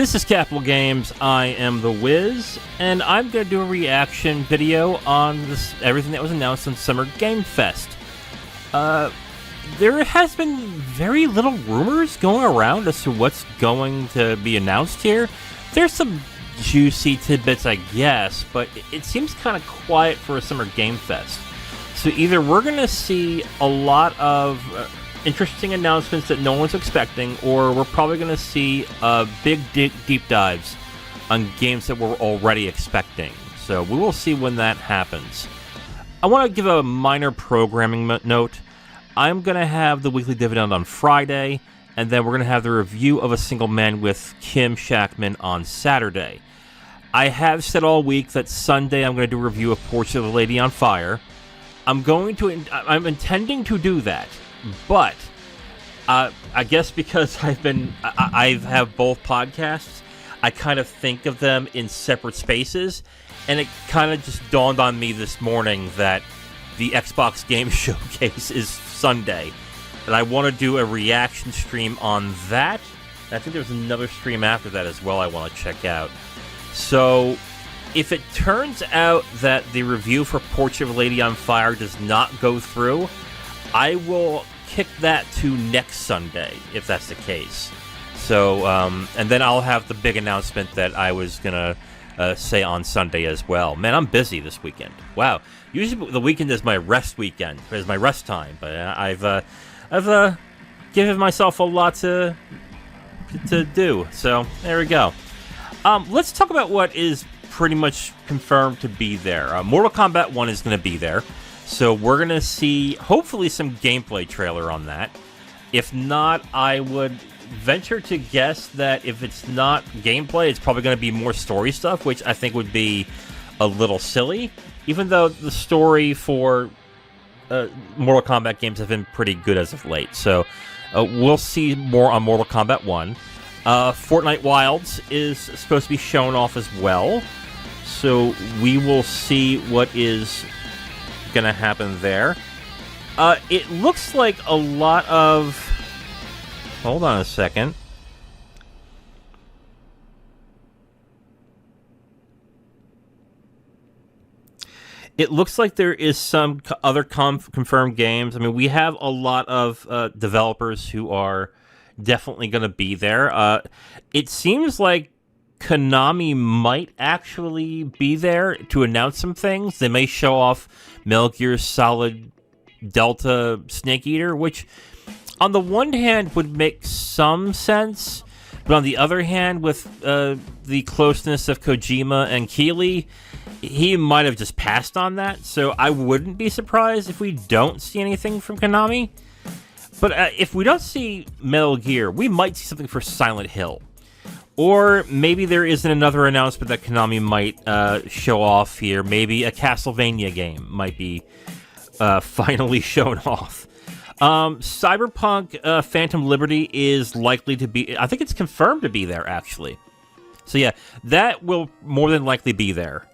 This is Capital Games. I am the Wiz, and I'm going to do a reaction video on everything that was announced on Summer Game Fest. There has been very little rumors going around as to what's going to be announced here. There's some juicy tidbits, I guess, but it seems kind of quiet for a Summer Game Fest. So either we're going to see a lot of interesting announcements that no one's expecting, or we're probably going to see big deep dives on games that we're already expecting. So we will see when that happens. I want to give a minor programming note. I'm going to have the Weekly Dividend on Friday, and then we're going to have the review of A Single Man with Kim Shackman on Saturday. I have said all week that Sunday I'm going to do a review of Portrait of a Lady on Fire. I'm intending to do that, but I guess because I have both podcasts, I kind of think of them in separate spaces, and it kind of just dawned on me this morning that the Xbox Game Showcase is Sunday, and I want to do a reaction stream on that. I think there's another stream after that as well I want to check out. So if it turns out that the review for Portrait of a Lady on Fire does not go through, I will kick that to next Sunday, if that's the case. So, and then I'll have the big announcement that I was going to say on Sunday as well. Man, I'm busy this weekend. Wow. Usually the weekend is my rest weekend, is my rest time, but I've given myself a lot to do. So, there we go. Let's talk about what is pretty much confirmed to be there. Mortal Kombat 1 is going to be there. So we're going to see, hopefully, some gameplay trailer on that. If not, I would venture to guess that if it's not gameplay, it's probably going to be more story stuff, which I think would be a little silly, even though the story for Mortal Kombat games have been pretty good as of late. So we'll see more on Mortal Kombat 1. Fortnite Wilds is supposed to be shown off as well. So we will see what is going to happen there. It looks like a lot of... Hold on a second. It looks like there is some other confirmed games. I mean, we have a lot of developers who are definitely going to be there. It seems like Konami might actually be there to announce some things. They may show off Metal Gear Solid Delta Snake Eater, which on the one hand would make some sense, but on the other hand, with the closeness of Kojima and Keighley, he might have just passed on that. So I wouldn't be surprised if we don't see anything from Konami. But if we don't see Metal Gear, we might see something for Silent Hill. Or maybe there isn't another announcement that Konami might show off here. Maybe a Castlevania game might be finally shown off. Cyberpunk Phantom Liberty is likely to be... I think it's confirmed to be there, actually. So yeah, that will more than likely be there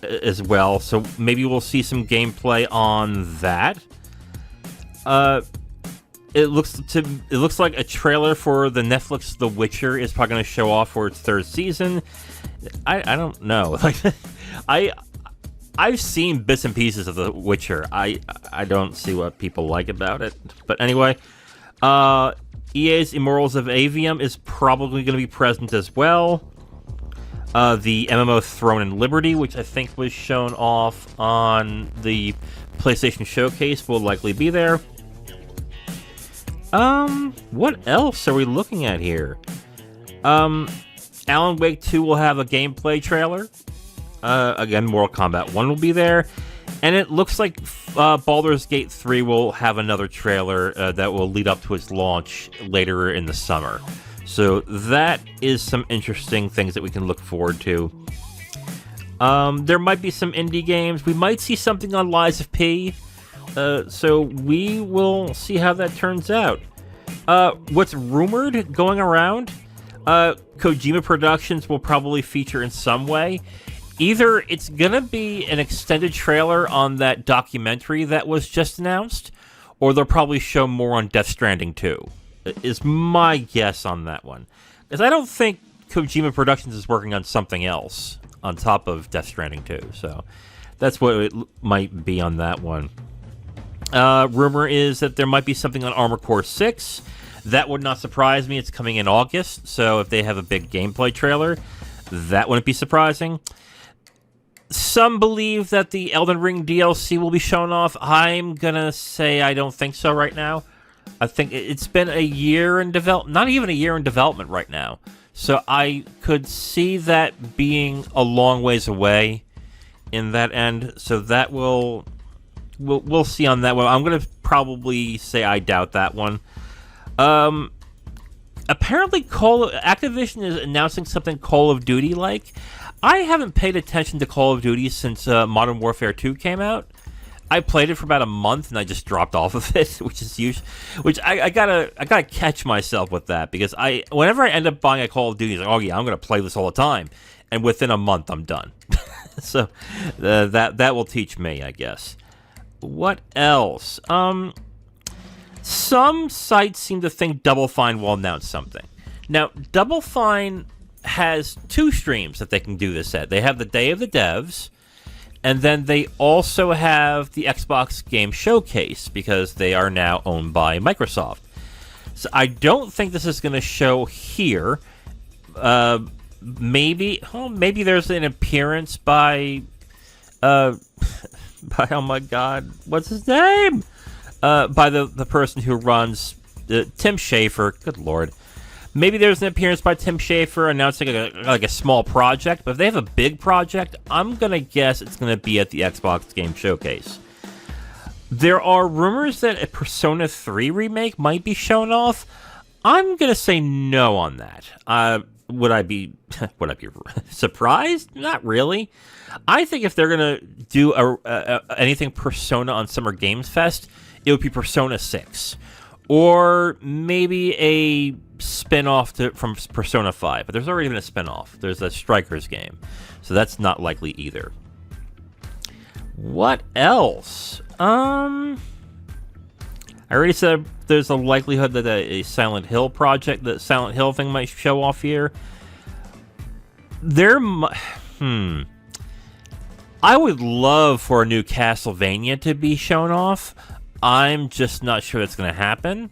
as well. So maybe we'll see some gameplay on that. It looks like a trailer for the Netflix The Witcher is probably going to show off for its third season. I don't know. I've seen bits and pieces of The Witcher. I don't see what people like about it. But anyway, EA's Immortals of Avium is probably going to be present as well. The MMO Throne and Liberty, which I think was shown off on the PlayStation Showcase, will likely be there. What else are we looking at here? Alan Wake 2 will have a gameplay trailer. Again, Mortal Kombat 1 will be there. And it looks like Baldur's Gate 3 will have another trailer that will lead up to its launch later in the summer. So that is some interesting things that we can look forward to. There might be some indie games. We might see something on Lies of P. So we will see how that turns out. What's rumored going around, Kojima Productions will probably feature in some way. Either it's going to be an extended trailer on that documentary that was just announced, or they'll probably show more on Death Stranding 2, is my guess on that one. Because I don't think Kojima Productions is working on something else on top of Death Stranding 2. So that's what it might be on that one. Rumor is that there might be something on Armored Core 6. That would not surprise me. It's coming in August, so if they have a big gameplay trailer, that wouldn't be surprising. Some believe that the Elden Ring DLC will be shown off. I'm gonna say I don't think so right now. I think it's been a year in development, not even a year in development right now. So I could see that being a long ways away in that end. So that we'll see on that one. I'm gonna probably say I doubt that one. Apparently Activision is announcing something Call of Duty-like. I haven't paid attention to Call of Duty since Modern Warfare 2 came out. I played it for about a month and I just dropped off of it, which I gotta catch myself with that, because whenever I end up buying a Call of Duty, it's like, oh yeah, I'm gonna play this all the time, and within a month I'm done. So that will teach me, I guess. What else? Some sites seem to think Double Fine will announce something. Now, Double Fine has 2 streams that they can do this at. They have the Day of the Devs, and then they also have the Xbox Game Showcase, because they are now owned by Microsoft. So I don't think this is going to show here. Maybe there's an appearance by oh my god, what's his name? By the person who runs Tim Schafer. Good lord. Maybe there's an appearance by Tim Schafer announcing a small project, but if they have a big project, I'm going to guess it's going to be at the Xbox Game Showcase. There are rumors that a Persona 3 remake might be shown off. I'm going to say no on that. Would I be surprised? Not really. I think if they're going to do anything Persona on Summer Games Fest, it would be Persona 6. Or maybe a spin-off from Persona 5. But there's already been a spin-off. There's a Strikers game. So that's not likely either. What else? I already said there's a likelihood that a Silent Hill project, the Silent Hill thing might show off here. I would love for a new Castlevania to be shown off. I'm just not sure that's going to happen.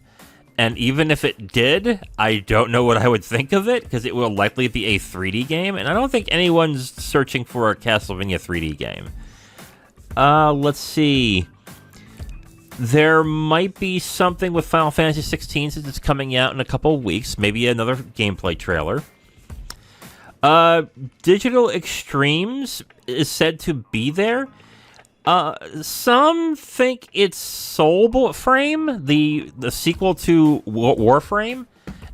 And even if it did, I don't know what I would think of it, because it will likely be a 3D game, and I don't think anyone's searching for a Castlevania 3D game. Let's see. There might be something with Final Fantasy 16 since it's coming out in a couple of weeks. Maybe another gameplay trailer. Digital Extremes is said to be there. Some think it's Soulframe, the sequel to Warframe,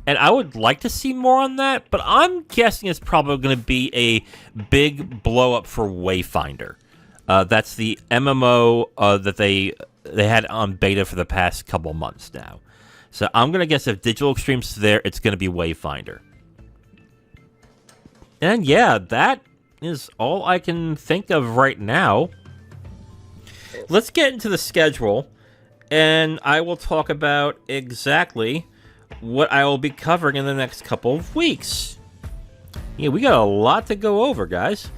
and I would like to see more on that, but I'm guessing it's probably going to be a big blow-up for Wayfinder. That's the MMO that they had on beta for the past couple months now. So I'm going to guess if Digital Extremes is there, it's going to be Wayfinder. And yeah, that is all I can think of right now. Let's get into the schedule, and I will talk about exactly what I will be covering in the next couple of weeks. Yeah, we got a lot to go over, guys.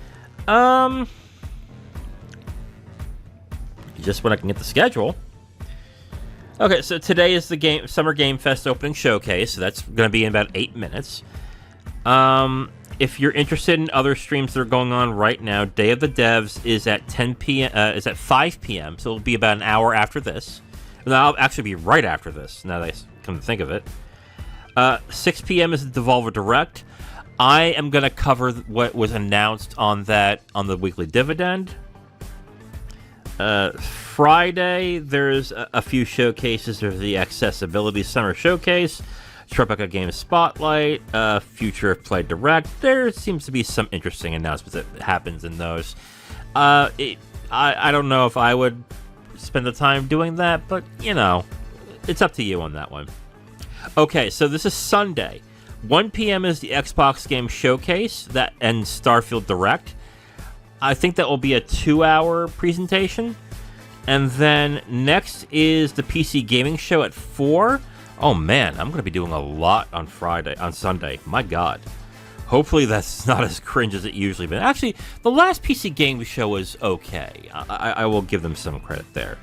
Just when I can get the schedule. Okay, so today is the Summer Game Fest opening showcase, so that's going to be in about 8 minutes. If you're interested in other streams that are going on right now, Day of the Devs is at 10 p.m. Is at 5 p.m., so it'll be about an hour after this. No, I'll actually be right after this, now that I come to think of it. 6 p.m. is the Devolver Direct. I am going to cover what was announced on the Weekly Dividend. Friday, there's a few showcases. There's the Accessibility Summer Showcase, Tribeca Game Spotlight, Future of Play Direct. There seems to be some interesting announcements that happens in those. I don't know if I would spend the time doing that, but, you know, it's up to you on that one. Okay, so this is Sunday. 1 p.m. is the Xbox Game Showcase and Starfield Direct. I think that will be a 2-hour presentation. And then next is the PC Gaming Show at 4. Oh man, I'm going to be doing a lot on Sunday. My God. Hopefully that's not as cringe as it usually been. Actually, the last PC Game Show was okay. I will give them some credit there.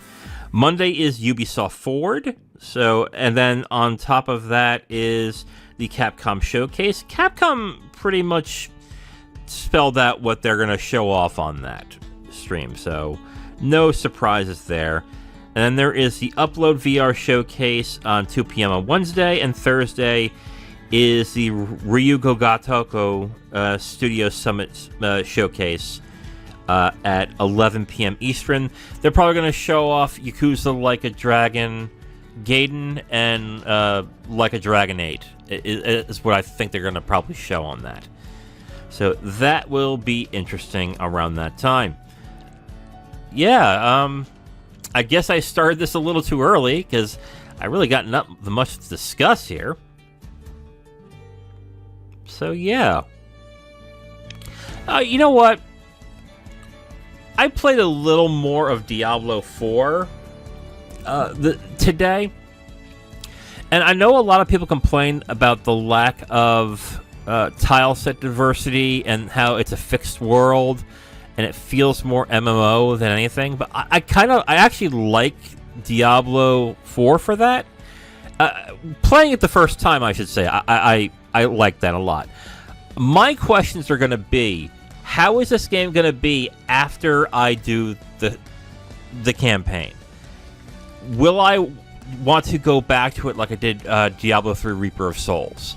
Monday is Ubisoft Forward. So, and then on top of that is the Capcom Showcase. Capcom pretty much spelled out what they're going to show off on that stream. So, no surprises there. And then there is the Upload VR Showcase on 2 p.m. on Wednesday, and Thursday is the Ryu Ga Gotoku Studio Summit Showcase at 11 p.m. Eastern. They're probably going to show off Yakuza Like a Dragon Gaiden and Like a Dragon 8 is what I think they're going to probably show on that. So that will be interesting around that time. Yeah, I guess I started this a little too early because I really got not much to discuss here. So yeah. You know what? I played a little more of Diablo 4 today. And I know a lot of people complain about the lack of tile set diversity and how it's a fixed world and it feels more MMO than anything. But I actually like Diablo 4 for that. Playing it the first time, I should say, I like that a lot. My questions are going to be, how is this game going to be after I do the campaign? Will I want to go back to it like I did Diablo 3 Reaper of Souls?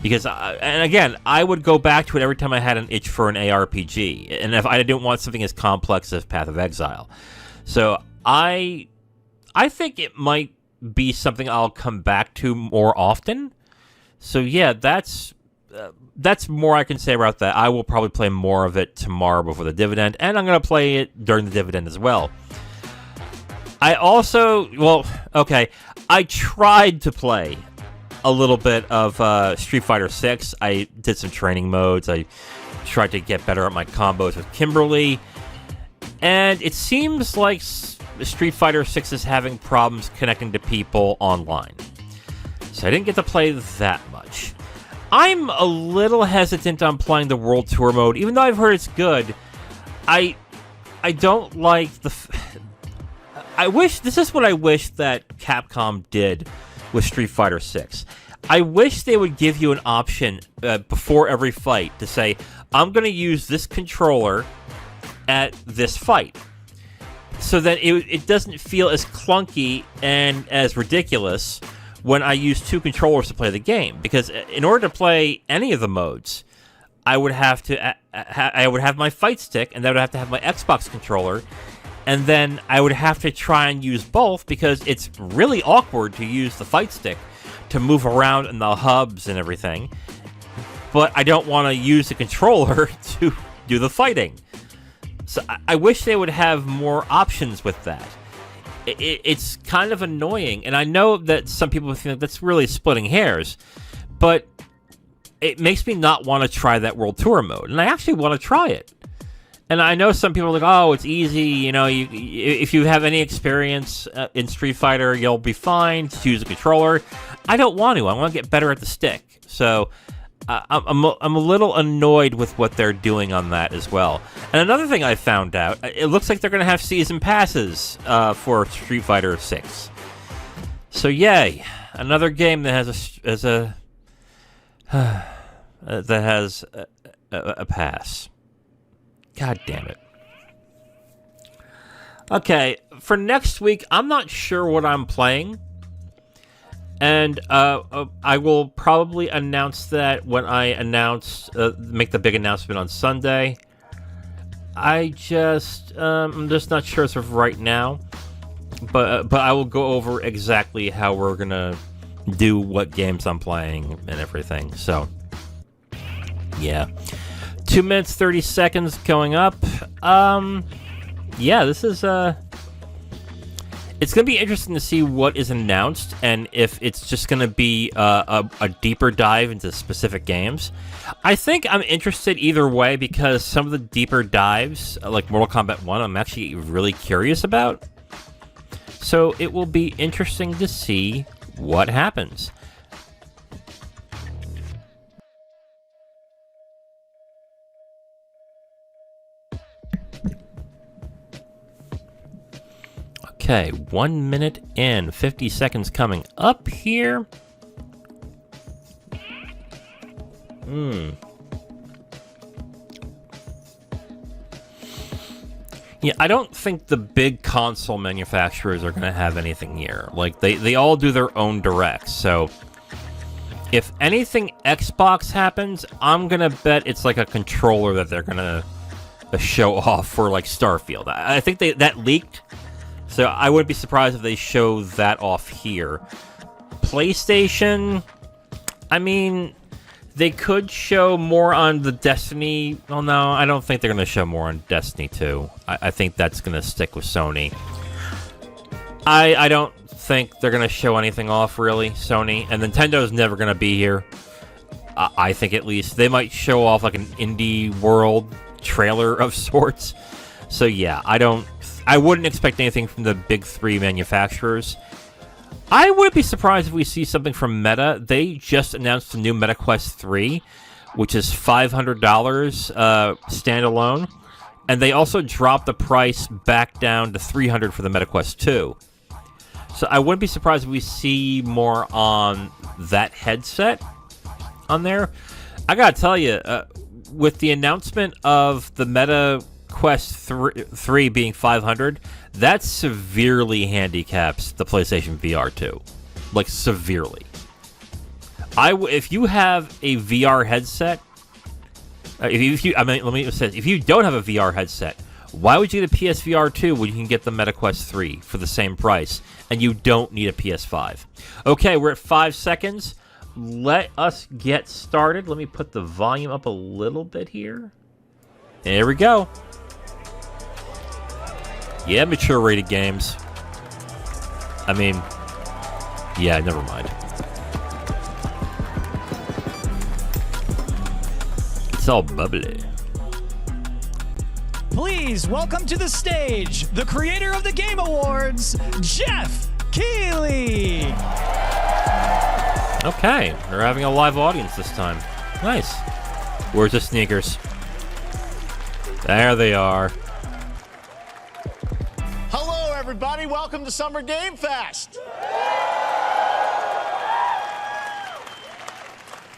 Because, and again, I would go back to it every time I had an itch for an ARPG, and if I didn't want something as complex as Path of Exile. So I think it might be something I'll come back to more often. So yeah, that's more I can say about that. I will probably play more of it tomorrow before the dividend, and I'm going to play it during the dividend as well. I tried to play a little bit of Street Fighter 6. I did some training modes. I tried to get better at my combos with Kimberly, and it seems like Street Fighter 6 is having problems connecting to people online. So I didn't get to play that much. I'm a little hesitant on playing the World Tour mode, even though I've heard it's good. I don't like this is what I wish that Capcom did with Street Fighter 6. I wish they would give you an option before every fight to say, I'm going to use this controller at this fight. So that it doesn't feel as clunky and as ridiculous when I use two controllers to play the game. Because in order to play any of the modes, I would have to I would have my fight stick, and then I would have to have my Xbox controller, and then I would have to try and use both because it's really awkward to use the fight stick to move around in the hubs and everything. But I don't want to use the controller to do the fighting. So I wish they would have more options with that. It's kind of annoying, and I know that some people think that's really splitting hairs, but it makes me not want to try that World Tour mode, and I actually want to try it. And I know some people are like, oh, it's easy, you know, if you have any experience in Street Fighter, you'll be fine to use a controller. I don't want to. I want to get better at the stick. So I'm a little annoyed with what they're doing on that as well. And another thing I found out, it looks like they're going to have season passes for Street Fighter 6. So yay, another game that has a pass. God damn it. Okay, for next week, I'm not sure what I'm playing. And I will probably announce that when I make the big announcement on Sunday. I'm just not sure as of right now. But I will go over exactly how we're going to do what games I'm playing and everything. So, yeah. 2 minutes, 30 seconds going up. Yeah, this is... It's going to be interesting to see what is announced and if it's just going to be a deeper dive into specific games. I think I'm interested either way because some of the deeper dives, like Mortal Kombat 1, I'm actually really curious about. So it will be interesting to see what happens. Okay, 1 minute in, 50 seconds coming up here. Yeah, I don't think the big console manufacturers are going to have anything here. Like, they all do their own directs, so if anything Xbox happens, I'm going to bet it's like a controller that they're going to show off for, like, Starfield. I think that leaked, so I wouldn't be surprised if they show that off here. PlayStation, I mean, they could show more on the Destiny. Well, no, I don't think they're going to show more on Destiny 2. I think that's going to stick with Sony. I don't think they're going to show anything off, really, Sony. And Nintendo's never going to be here. I think, at least. They might show off, like, an indie world trailer of sorts. So, yeah, I wouldn't expect anything from the big three manufacturers. I wouldn't be surprised if we see something from Meta. They just announced a new Meta Quest 3, which is $500 standalone. And they also dropped the price back down to $300 for the Meta Quest 2. So I wouldn't be surprised if we see more on that headset on there. I gotta tell you, with the announcement of the Meta Quest 3 being $500, that severely handicaps the PlayStation VR 2. Like, severely. If you have a VR headset, if you don't have a VR headset, why would you get a PSVR 2 when you can get the Meta Quest 3 for the same price, and you don't need a PS5? Okay, we're at 5 seconds. Let us get started. Let me put the volume up a little bit here. There we go. Yeah, mature rated games. I mean, yeah, never mind. It's all bubbly. Please welcome to the stage the creator of the Game Awards, Jeff Keighley. Okay, we're having a live audience this time. Nice. Where's the sneakers? There they are. Hello, everybody. Welcome to Summer Game Fest.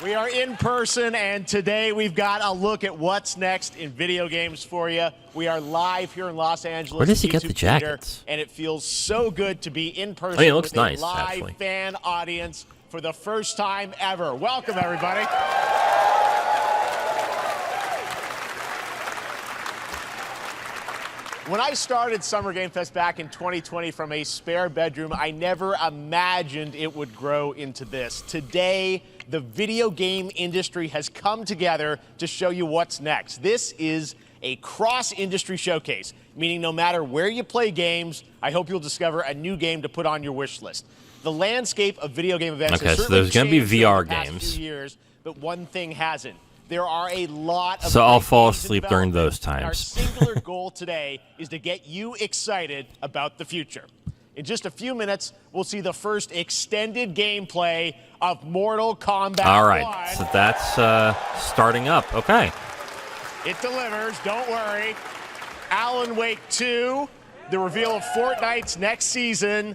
We are in person, and today we've got a look at what's next in video games for you. We are live here in Los Angeles. Where does he get the jackets? And it feels so good to be in person. I mean, it looks with nice, a live actually. fan audience for the first time ever. Welcome, everybody. When I started Summer Game Fest back in 2020 from a spare bedroom, I never imagined it would grow into this. Today, the video game industry has come together to show you what's next. This is a cross-industry showcase, meaning no matter where you play games, I hope you'll discover a new game to put on your wish list. The landscape of video game events has certainly there's going to be changed over VR the past games. few years, but one thing hasn't. There are a lot of So I'll great fall games in asleep during development, those and our times. singular goal today is to get you excited about the future. In just a few minutes, we'll see the first extended gameplay of Mortal Kombat All right, 1. so that's starting up. Okay. It delivers, don't worry. Alan Wake 2, the reveal of Fortnite's next season,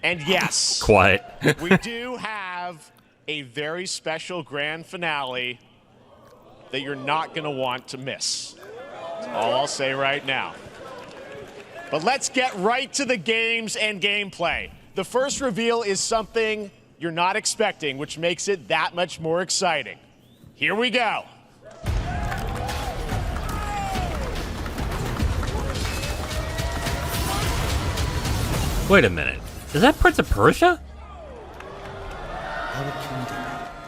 and yes, Quiet. we do have a very special grand finale that you're not going to want to miss. That's all I'll say right now. But let's get right to the games and gameplay. The first reveal is something you're not expecting, which makes it that much more exciting. Here we go. Wait a minute. Is that Prince of Persia? Our kingdom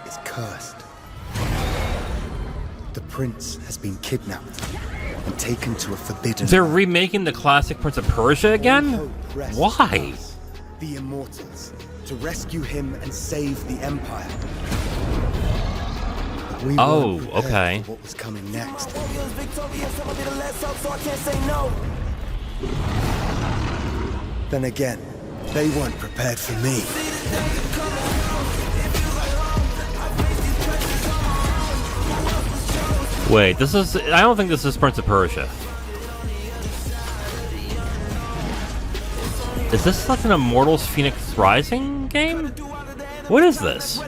is cursed. The prince has been kidnapped and taken to a forbidden They're land. remaking the classic Prince of Persia again? Hope rests Why? with us, the immortals, to rescue him and save the empire. But we Oh, weren't prepared okay. for what was coming next. Then again, they weren't prepared for me. Wait, I don't think this is Prince of Persia. Is this like an Immortals Phoenix Rising game? What is this?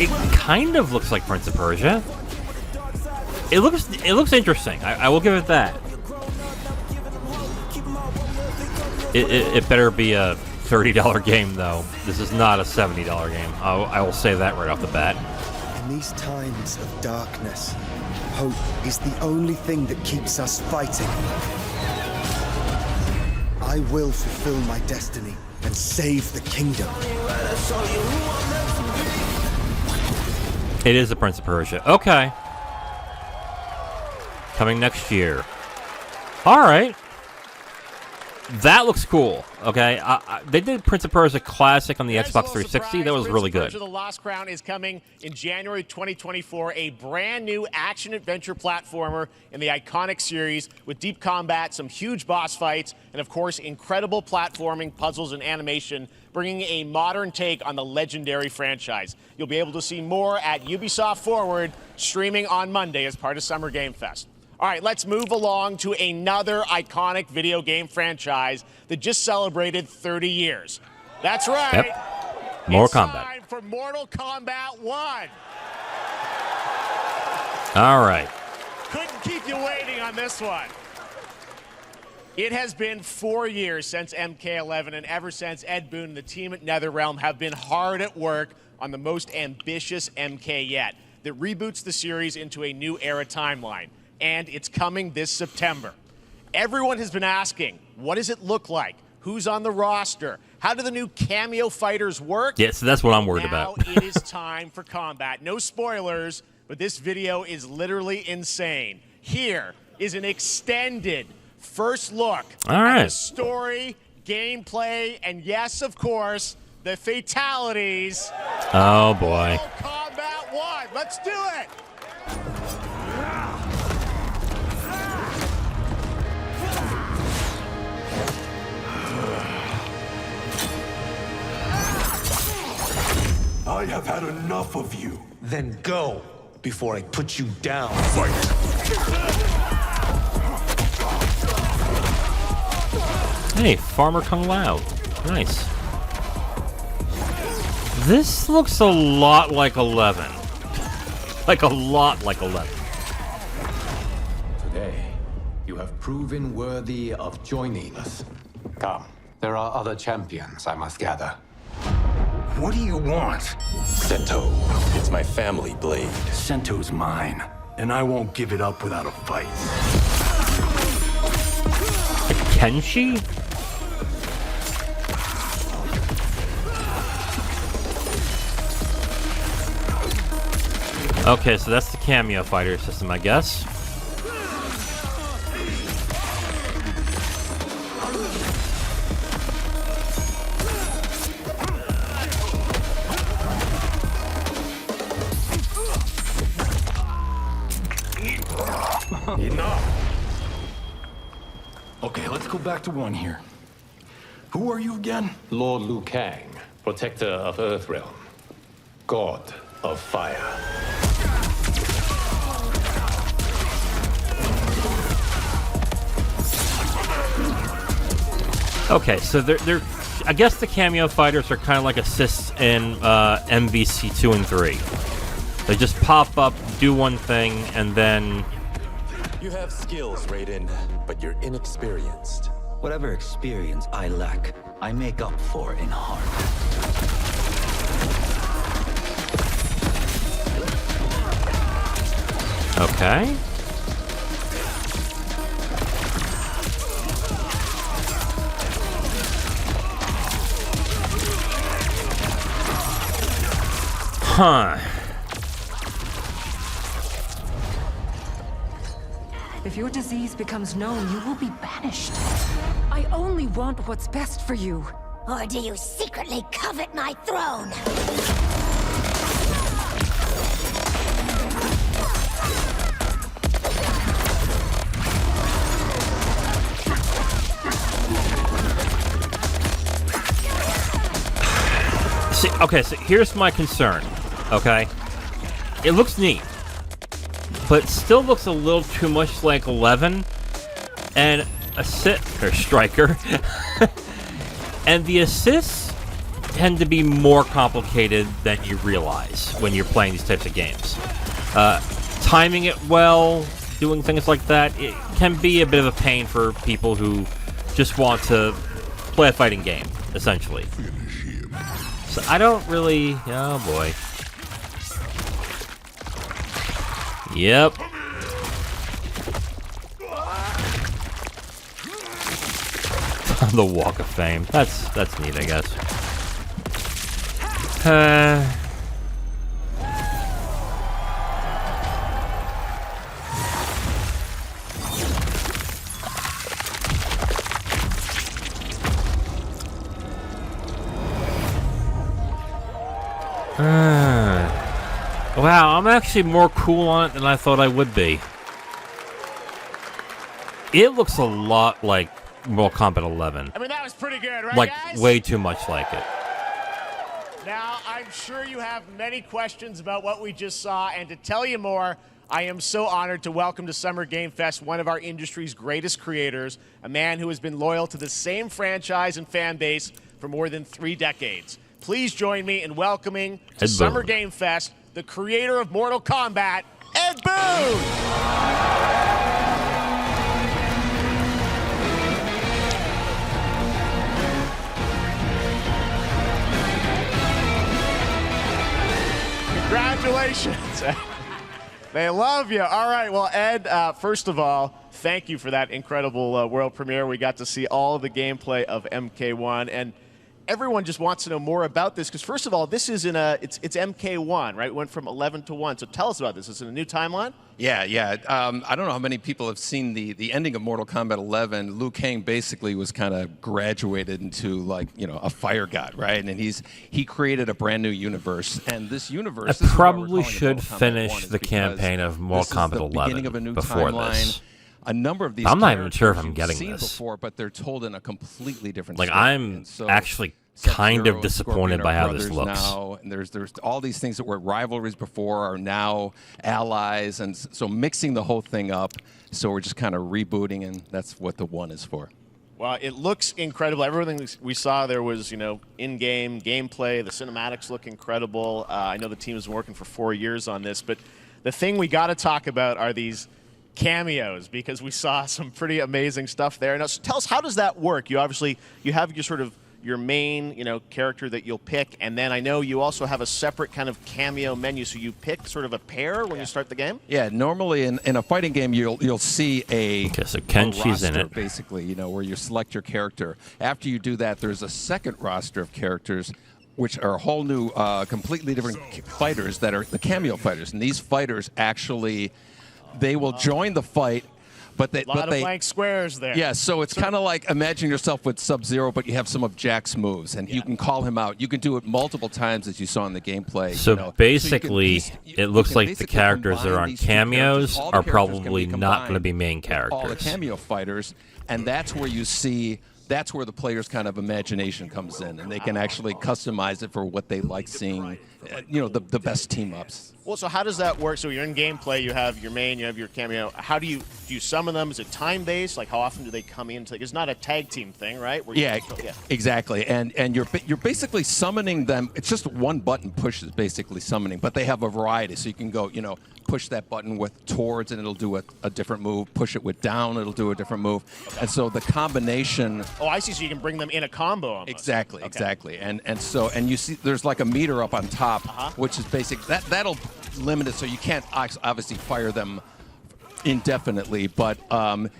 It kind of looks like Prince of Persia. It looks interesting. I will give it that. It better be a $30 game though. This is not a $70 game. I will say that right off the bat. In these times of darkness, hope is the only thing that keeps us fighting. I will fulfill my destiny and save the kingdom. It is a Prince of Persia. Okay. Coming next year. All right. That looks cool. Okay, they did Prince of Persia Classic on the Xbox 360. That was really good. Prince of Persia: The Lost Crown is coming in January 2024. A brand new action-adventure platformer in the iconic series with deep combat, some huge boss fights, and of course, incredible platforming, puzzles, and animation, bringing a modern take on the legendary franchise. You'll be able to see more at Ubisoft Forward, streaming on Monday as part of Summer Game Fest. All right, let's move along to another iconic video game franchise that just celebrated 30 years. That's right. Yep. Mortal Kombat. Time for Mortal Kombat 1. All right. Couldn't keep you waiting on this one. It has been 4 years since MK11, and ever since, Ed Boon and the team at NetherRealm have been hard at work on the most ambitious MK yet that reboots the series into a new era timeline. And it's coming this September. Everyone has been asking, what does it look like? Who's on the roster? How do the new cameo fighters work? Yeah, so that's what I'm worried about. Now it is time for combat. No spoilers, but this video is literally insane. Here is an extended first look at the story, gameplay, and yes, of course, the fatalities. Oh, boy. Mortal Kombat 1. Let's do it. I have had enough of you. Then go before I put you down. Fight! Hey, Farmer Kung Lao. Nice. This looks a lot like 11. Like a lot like 11. Today, you have proven worthy of joining us. Come, there are other champions I must gather. What do you want? Sento. It's my family blade. Sento's mine, and I won't give it up without a fight. Kenshi? Okay, so that's the cameo fighter system, I guess. Enough! Okay, let's go back to one here. Who are you again? Lord Liu Kang, protector of Earthrealm, god of fire. Okay, so they're I guess the cameo fighters are kind of like assists in MVC 2 and 3. They just pop up, do one thing, and then... You have skills, Raiden, but you're inexperienced. Whatever experience I lack, I make up for in heart. Okay. Huh. If your disease becomes known, you will be banished. I only want what's best for you. Or do you secretly covet my throne? See, okay, so here's my concern, okay? It looks neat, but it still looks a little too much like 11, and Striker, and the assists tend to be more complicated than you realize when you're playing these types of games. Timing it well, doing things like that, it can be a bit of a pain for people who just want to play a fighting game, essentially. So I don't really... Oh, boy. Yep. The Walk of Fame. That's neat, I guess. Wow, I'm actually more cool on it than I thought I would be. It looks a lot like Mortal Kombat 11. I mean, that was pretty good, right, like, guys? way too much like it. Now, I'm sure you have many questions about what we just saw, and to tell you more, I am so honored to welcome to Summer Game Fest one of our industry's greatest creators, a man who has been loyal to the same franchise and fan base for more than 3 decades. Please join me in welcoming to Ed Summer Boon. Game Fest the creator of Mortal Kombat, Ed Boon! Congratulations. They love you. All right. Well, Ed, first of all, thank you for that incredible world premiere. We got to see all the gameplay of MK1, and everyone just wants to know more about this because, first of all, this is it's MK1, right? It went from 11 to 1. So tell us about this. Is it a new timeline? Yeah. I don't know how many people have seen the ending of Mortal Kombat 11. Liu Kang basically was kind of graduated into a fire god, right? And he created a brand new universe. And this universe, I probably should finish the campaign of Mortal Kombat 11 before this. A number of these I'm not even sure if I'm you've getting seen this. before, but they're told in a completely different Like, story. I'm And so actually Sub-Zero kind of and disappointed Scorpion by are how this brothers looks. Now, and there's all these things that were rivalries before are now allies, and so mixing the whole thing up. So we're just kind of rebooting, and that's what the 1 is for. Well, it looks incredible. Everything we saw there was, in-game gameplay. The cinematics look incredible. I know the team has been working for 4 years on this, but the thing we got to talk about are these cameos, because we saw some pretty amazing stuff there. Now, so tell us, how does that work? You have your main, character that you'll pick, and then I know you also have a separate kind of cameo menu, so you pick sort of a pair when you start the game? Yeah, normally in a fighting game, you'll see a Kenshi's in roster, it. basically, where you select your character. After you do that, there's a second roster of characters, which are a whole new, completely different fighters that are the cameo fighters. And these fighters actually, they will join the fight, but they... A lot of blank squares there. Yeah, so it's kind of like, imagine yourself with Sub-Zero, but you have some of Jack's moves, and you can call him out. You can do it multiple times, as you saw in the gameplay. So basically, it looks like the characters that are on cameos are probably not going to be main characters. All the cameo fighters, and that's where you see... That's where the player's kind of imagination comes in, and they can actually customize it for what they like seeing, the best team-ups. Well, so how does that work? So you're in gameplay, you have your main, you have your cameo. How do you summon them? Is it time-based? Like, how often do they come in? It's not a tag team thing, right? Exactly. And you're basically summoning them. It's just one button push is basically summoning, but they have a variety. So you can go, push that button with towards, and it'll do a different move. Push it with down, it'll do a different move. And so the combination... Oh, I see. So you can bring them in a combo almost. Exactly. And you see there's like a meter up on top, which is basic. That'll limit it, so you can't obviously fire them indefinitely, but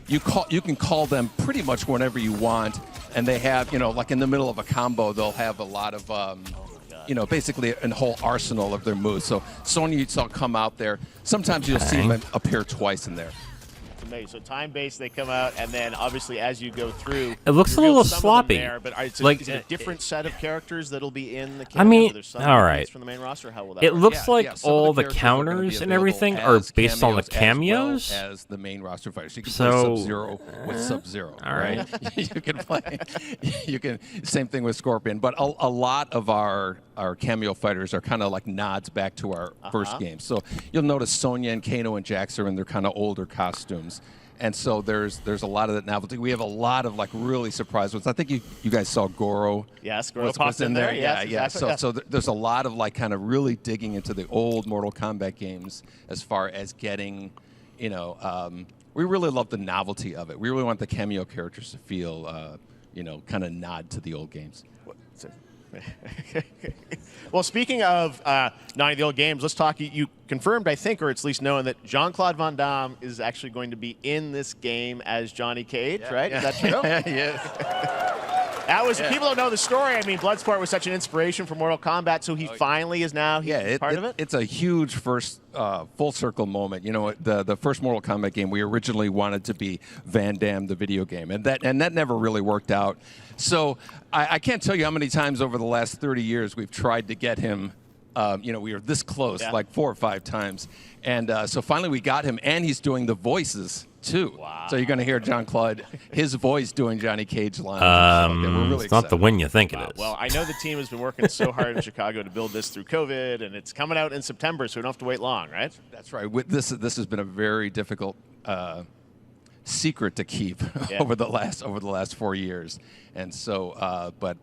you can call them pretty much whenever you want, and they have, like in the middle of a combo, they'll have a lot of basically a whole arsenal of their moves. So Sonya, you saw come out there. Sometimes you'll see them appear twice in there. So time-based, they come out, and then obviously as you go through, it looks a little sloppy. There, but is it a different set of characters that'll be in the cameo? I mean, all right. From the main roster? How will that it work? looks like all the counters and everything are based on the cameos. As the main roster fighters, you can play Sub-Zero with Sub-Zero. All right, you can play. Same thing with Scorpion, but a lot of our our cameo fighters are kind of like nods back to our first game. So you'll notice Sonya and Kano and Jax are in their kind of older costumes. And so there's a lot of that novelty. We have a lot of like really surprise ones. I think you guys saw Goro. Yes, Goro popped in there. Yeah, Yes, exactly. So there's a lot of like kind of really digging into the old Mortal Kombat games as far as getting, you know, we really love the novelty of it. We really want the cameo characters to feel, you know, kind of nod to the old games. Well, speaking of nodding to the old games, let's talk. You confirmed, I think, or it's at least known, that Jean-Claude Van Damme is actually going to be in this game as Johnny Cage, right? Is that true? Yes. That was, people don't know the story. I mean, Bloodsport was such an inspiration for Mortal Kombat, so he finally is now part of it? It's a huge first full circle moment. You know, the first Mortal Kombat game, we originally wanted to be Van Damme, the video game, and that never really worked out. So I can't tell you how many times over the last 30 years we've tried to get him. You know, we were this close, like 4 or 5 times. And so finally we got him, and he's doing the voices, too. Wow. So you're going to hear Jean-Claude, his voice doing Johnny Cage lines. We're really it's not the win you think it is. Well, I know the team has been working so hard in Chicago to build this through COVID, and it's coming out in September, so we don't have to wait long, right? That's right. This has been a very difficult secret to keep over the last 4 years. And so, but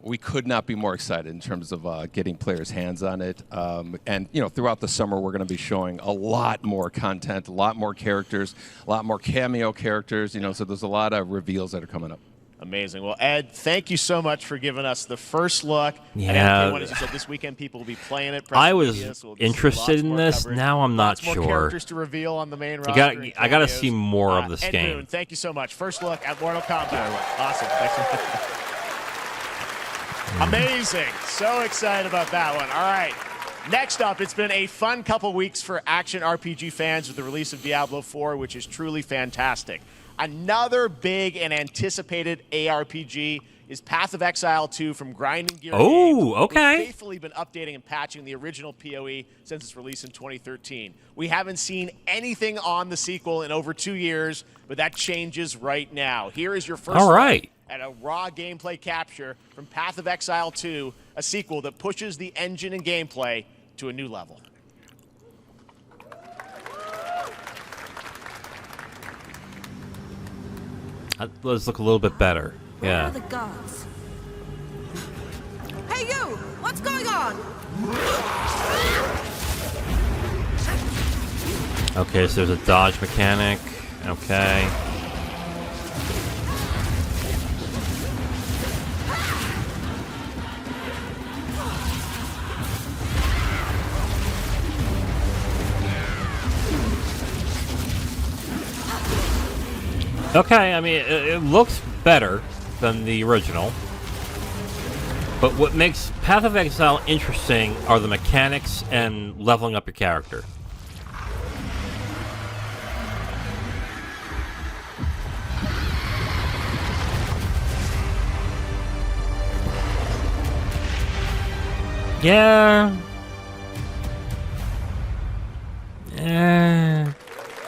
we could not be more excited in terms of getting players' hands on it. And, you know, throughout the summer, we're going to be showing a lot more content, a lot more characters, a lot more cameo characters, you know, so there's a lot of reveals that are coming up. Amazing. Well, Ed, thank you so much for giving us the first look. Yeah. And as you said, this weekend people will be playing it. I was interested in this. Coverage. Now I'm not lots sure. More characters to reveal on the main roster. I got to see more of this Ed game. Boon, thank you so much. First look at Mortal Kombat. Awesome. Thanks so much. Amazing. So excited about that one. All right. Next up, it's been a fun couple weeks for action RPG fans with the release of Diablo 4, which is truly fantastic. Another big and anticipated ARPG is Path of Exile 2 from Grinding Gear Games. Okay. They've faithfully been updating and patching the original PoE since its release in 2013. We haven't seen anything on the sequel in over 2 years, but that changes right now. Here is your first look at a raw gameplay capture from Path of Exile 2, a sequel that pushes the engine and gameplay to a new level. That does look a little bit better. Where are the guards? Hey you! What's going on? Okay, so there's a dodge mechanic. Okay. Okay, I mean, it looks better than the original. But what makes Path of Exile interesting are the mechanics and leveling up your character. Yeah.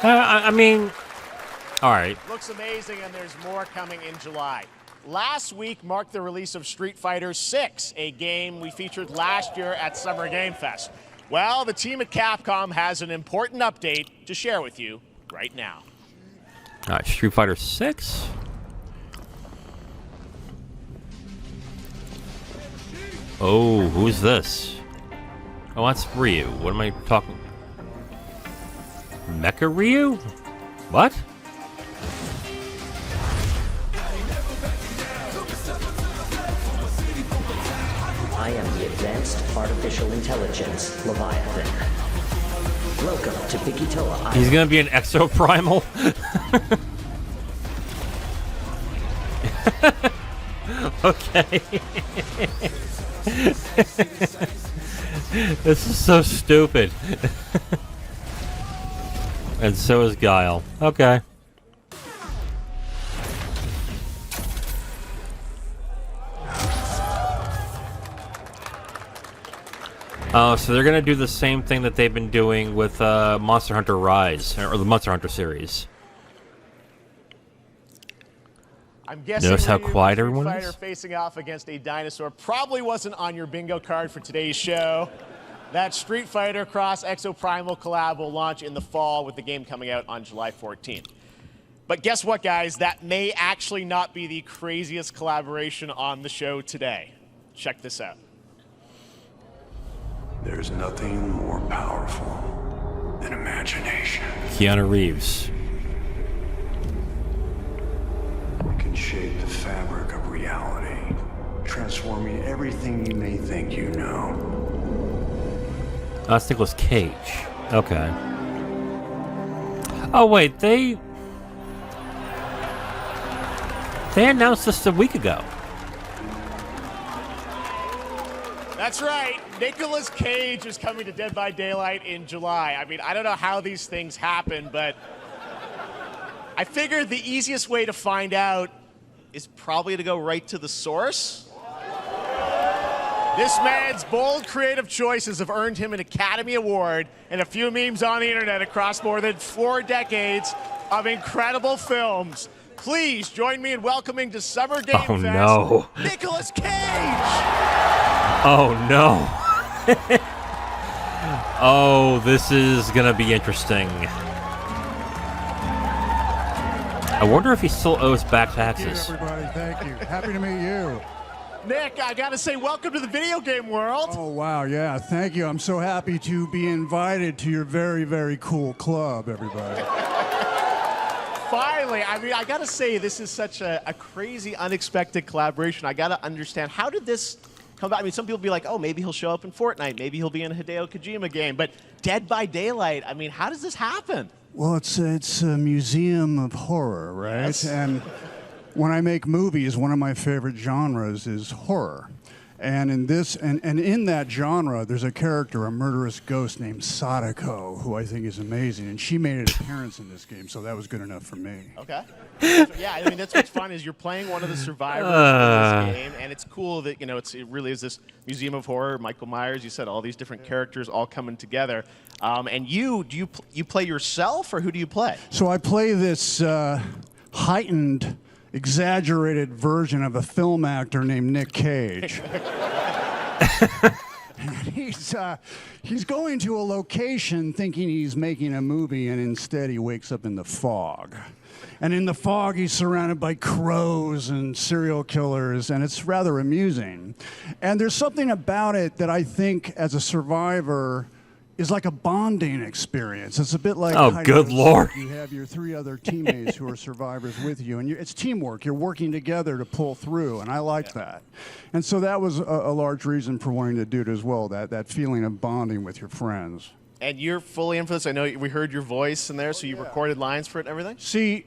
I mean, all right. Looks amazing, and there's more coming in July. Last week marked the release of Street Fighter VI, a game we featured last year at Summer Game Fest. Well, the team at Capcom has an important update to share with you right now. All right, Street Fighter VI. Oh, who's this? Oh, that's Ryu. What am I talking? Mecha Ryu? What? I am the Advanced Artificial Intelligence, Leviathan. Welcome to Bikitoa Island. He's gonna be an exoprimal? Okay. This is so stupid. And so is Guile. Okay. Oh, so they're gonna do the same thing that they've been doing with Monster Hunter Rise, or the Monster Hunter series. I'm guessing Notice how Ryu, quiet Street everyone Fighter is? facing off against a dinosaur probably wasn't on your bingo card for today's show. That Street Fighter Cross Exoprimal collab will launch in the fall with the game coming out on July 14th. But guess what, guys? That may actually not be the craziest collaboration on the show today. Check this out. There's nothing more powerful than imagination. Keanu Reeves. It can shape the fabric of reality, transforming everything you may think you know. Oh, that's Nicolas Cage. Okay. Oh, wait, they announced this a week ago. That's right. Nicolas Cage is coming to Dead by Daylight in July. I mean, I don't know how these things happen, but I figured the easiest way to find out is probably to go right to the source. This man's bold creative choices have earned him an Academy Award and a few memes on the internet across more than 4 decades of incredible films. Please join me in welcoming to Summer Game Fest, no. Nicolas Cage! Oh, no. Oh, this is going to be interesting. I wonder if he still owes back taxes. Thank you, everybody. Thank you. Happy to meet you. Nick, I gotta say, welcome to the video game world. Oh, wow. Yeah, thank you. I'm so happy to be invited to your very, very cool club, everybody. Finally, I mean, I gotta say, this is such a crazy, unexpected collaboration. I gotta understand, how did this come about? I mean, some people be like, oh, maybe he'll show up in Fortnite. Maybe he'll be in a Hideo Kojima game. But Dead by Daylight, I mean, how does this happen? Well, it's a museum of horror, right? Yes. And when I make movies, one of my favorite genres is horror. And in this, and in that genre, there's a character, a murderous ghost named Sadako, who I think is amazing. And she made an appearance in this game, so that was good enough for me. Okay. Yeah, I mean, that's what's fun is you're playing one of the survivors in this game, and it's cool that, you know, it really is this museum of horror. Michael Myers, you said, all these different characters all coming together. And you play yourself, or who do you play? So I play this heightened, exaggerated version of a film actor named Nick Cage. He's going to a location thinking he's making a movie, and instead he wakes up in the fog. And in the fog, he's surrounded by crows and serial killers, and it's rather amusing. And there's something about it that I think, as a survivor, is like a bonding experience. It's a bit like, oh, good Lord. You have your 3 other teammates who are survivors with you, and it's teamwork. You're working together to pull through, and I like that. And so that was a large reason for wanting to do it as well, that feeling of bonding with your friends. And you're fully in for this. I know we heard your voice in there, so you recorded lines for it and everything? See,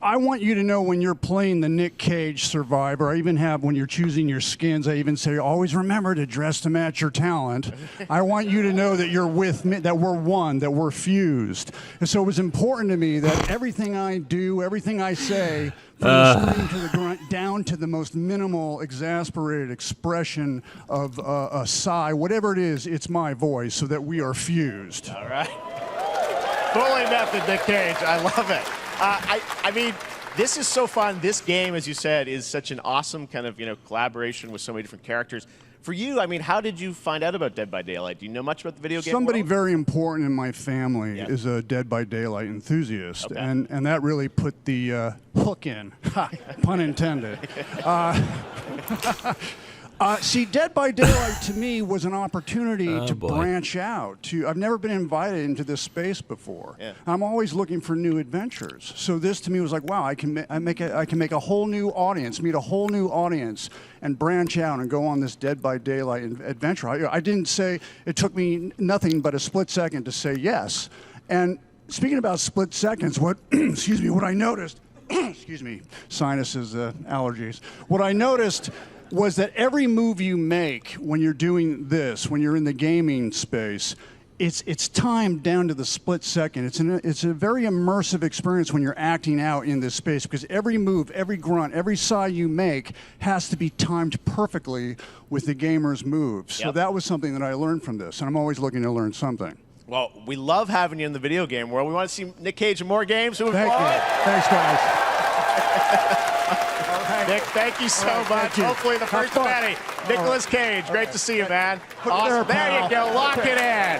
I want you to know when you're playing the Nick Cage survivor, I even have, when you're choosing your skins, I even say, always remember to dress to match your talent. I want you to know that you're with me, that we're one, that we're fused. And so it was important to me that everything I do, everything I say, from the scream to the grunt, down to the most minimal, exasperated expression of a sigh, whatever it is, it's my voice, so that we are fused. All right. Fully method, Nick Cage. I love it. I mean, this is so fun. This game, as you said, is such an awesome kind of, collaboration with so many different characters. For you, I mean, how did you find out about Dead by Daylight? Do you know much about the video game Somebody world? very important in my family is a Dead by Daylight enthusiast, and that really put the hook in, pun intended. See, Dead by Daylight to me was an opportunity to branch out. I've never been invited into this space before. Yeah. I'm always looking for new adventures. So this to me was like, wow, I can make a whole new audience, meet a whole new audience, and branch out and go on this Dead by Daylight adventure. I didn't say, it took me nothing but a split second to say yes. And speaking about split seconds, excuse me, what I noticed, excuse me, sinuses, allergies. What I noticed was that every move you make when you're doing this, when you're in the gaming space, it's timed down to the split second. It's a very immersive experience when you're acting out in this space, because every move, every grunt, every sigh you make has to be timed perfectly with the gamer's moves. So that was something that I learned from this, and I'm always looking to learn something. Well, we love having you in the video game world. We want to see Nick Cage in more games. Thank you. Thanks, guys. Nick, thank you so much. thank you. Hopefully the Have first of fun. many. Nicolas Cage, great to see you, man. Put it Awesome. there, You pal. go. Lock it in.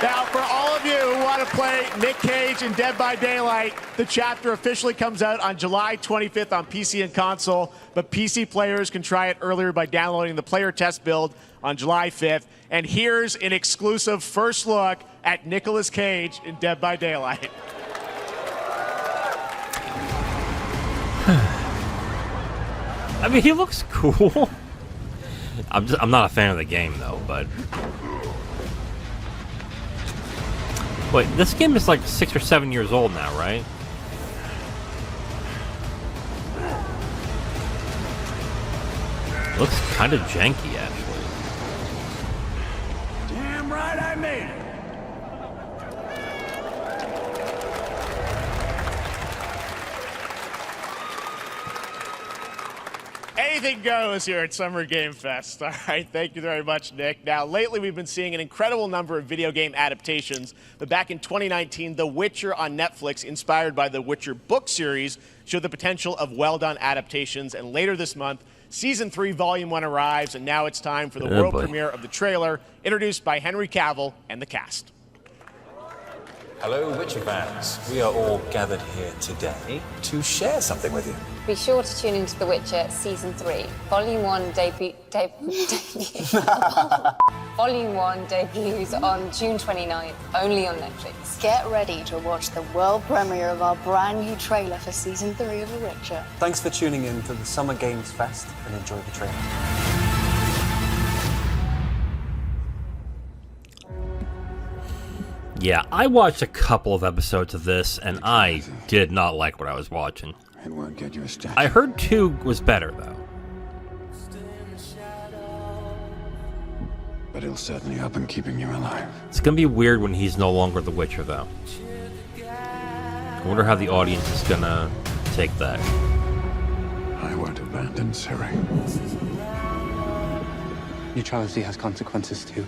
Now, for all of you who want to play Nick Cage in Dead by Daylight, the chapter officially comes out on July 25th on PC and console, but PC players can try it earlier by downloading the player test build on July 5th. And here's an exclusive first look at Nicolas Cage in Dead by Daylight. I mean, he looks cool. I'm not a fan of the game though, but wait, this game is like 6 or 7 years old now, right? Looks kind of janky, actually. Damn right I made it. Anything goes here at Summer Game Fest. All right, thank you very much, Nick. Now, lately we've been seeing an incredible number of video game adaptations, but back in 2019, The Witcher on Netflix, inspired by the Witcher book series, showed the potential of well-done adaptations, and later this month, Season 3, Volume 1 arrives, and now it's time for the world premiere of the trailer, introduced by Henry Cavill and the cast. Hello, Witcher fans. We are all gathered here today to share something with you. Be sure to tune into The Witcher Season 3. Volume 1 Volume 1 debuts on June 29th, only on Netflix. Get ready to watch the world premiere of our brand new trailer for Season 3 of The Witcher. Thanks for tuning in to the Summer Games Fest and enjoy the trailer. Yeah, I watched a couple of episodes of this, and I did not like what I was watching. It won't get you a statue. I heard 2 was better, though. But he'll certainly help in keeping you alive. It's gonna be weird when he's no longer the Witcher, though. I wonder how the audience is gonna take that. I won't abandon Ciri. Neutrality has consequences too.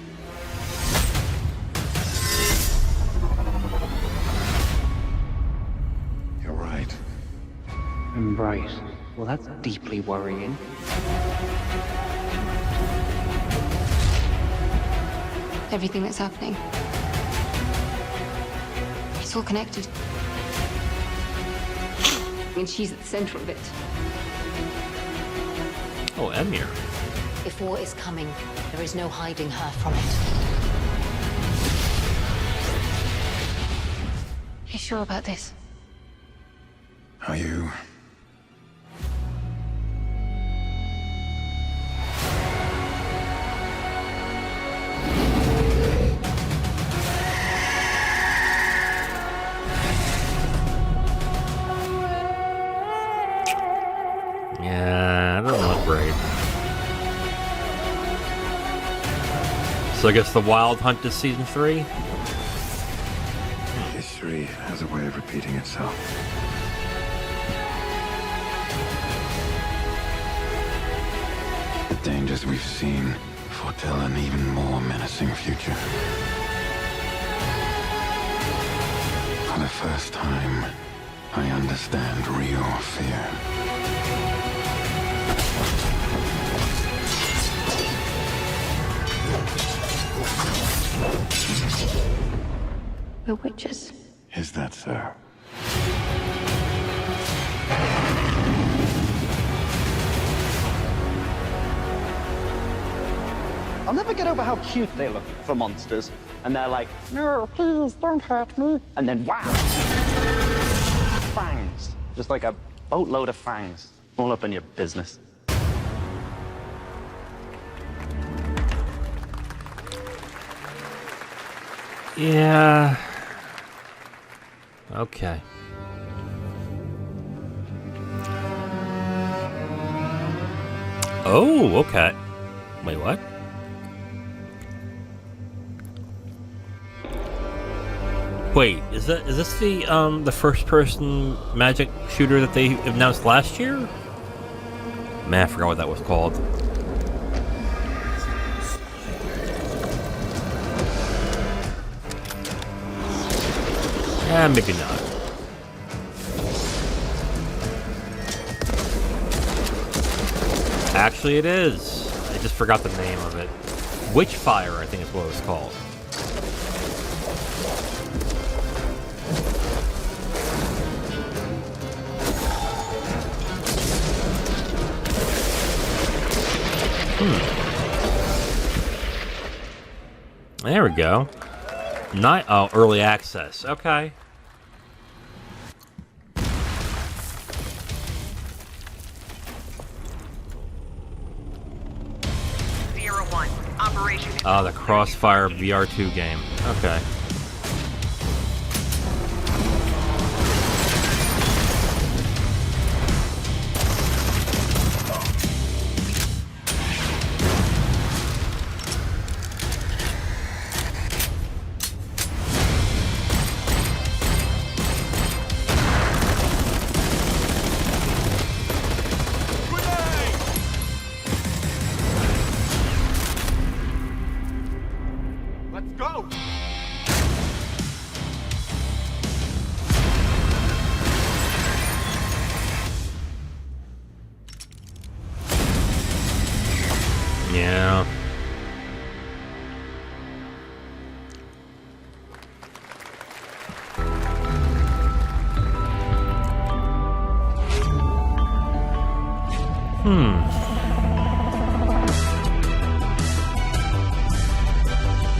You're right. Right. Well, that's deeply worrying. Everything that's happening, it's all connected. And she's at the center of it. Oh, Emir. If war is coming, there is no hiding her from it. You sure about this? Are you? Yeah, that doesn't look great. So I guess the Wild Hunt is Season 3? History has a way of repeating itself. The dangers we've seen foretell an even more menacing future. For the first time, I understand real fear. We're witches. Is that so? I'll never get over how cute they look for monsters. And they're like, no, please, don't hurt me. And then, wow! Fangs. Just like a boatload of fangs. All up in your business. Yeah. Okay. Oh, okay. Wait, what? Wait, is this the first person magic shooter that they announced last year? Man, I forgot what that was called. Yeah, maybe not. Actually, it is. I just forgot the name of it. Witchfire, I think is what it was called. There we go. Early access. Okay. Oh, the Crossfire VR2 game. Okay. Yeah.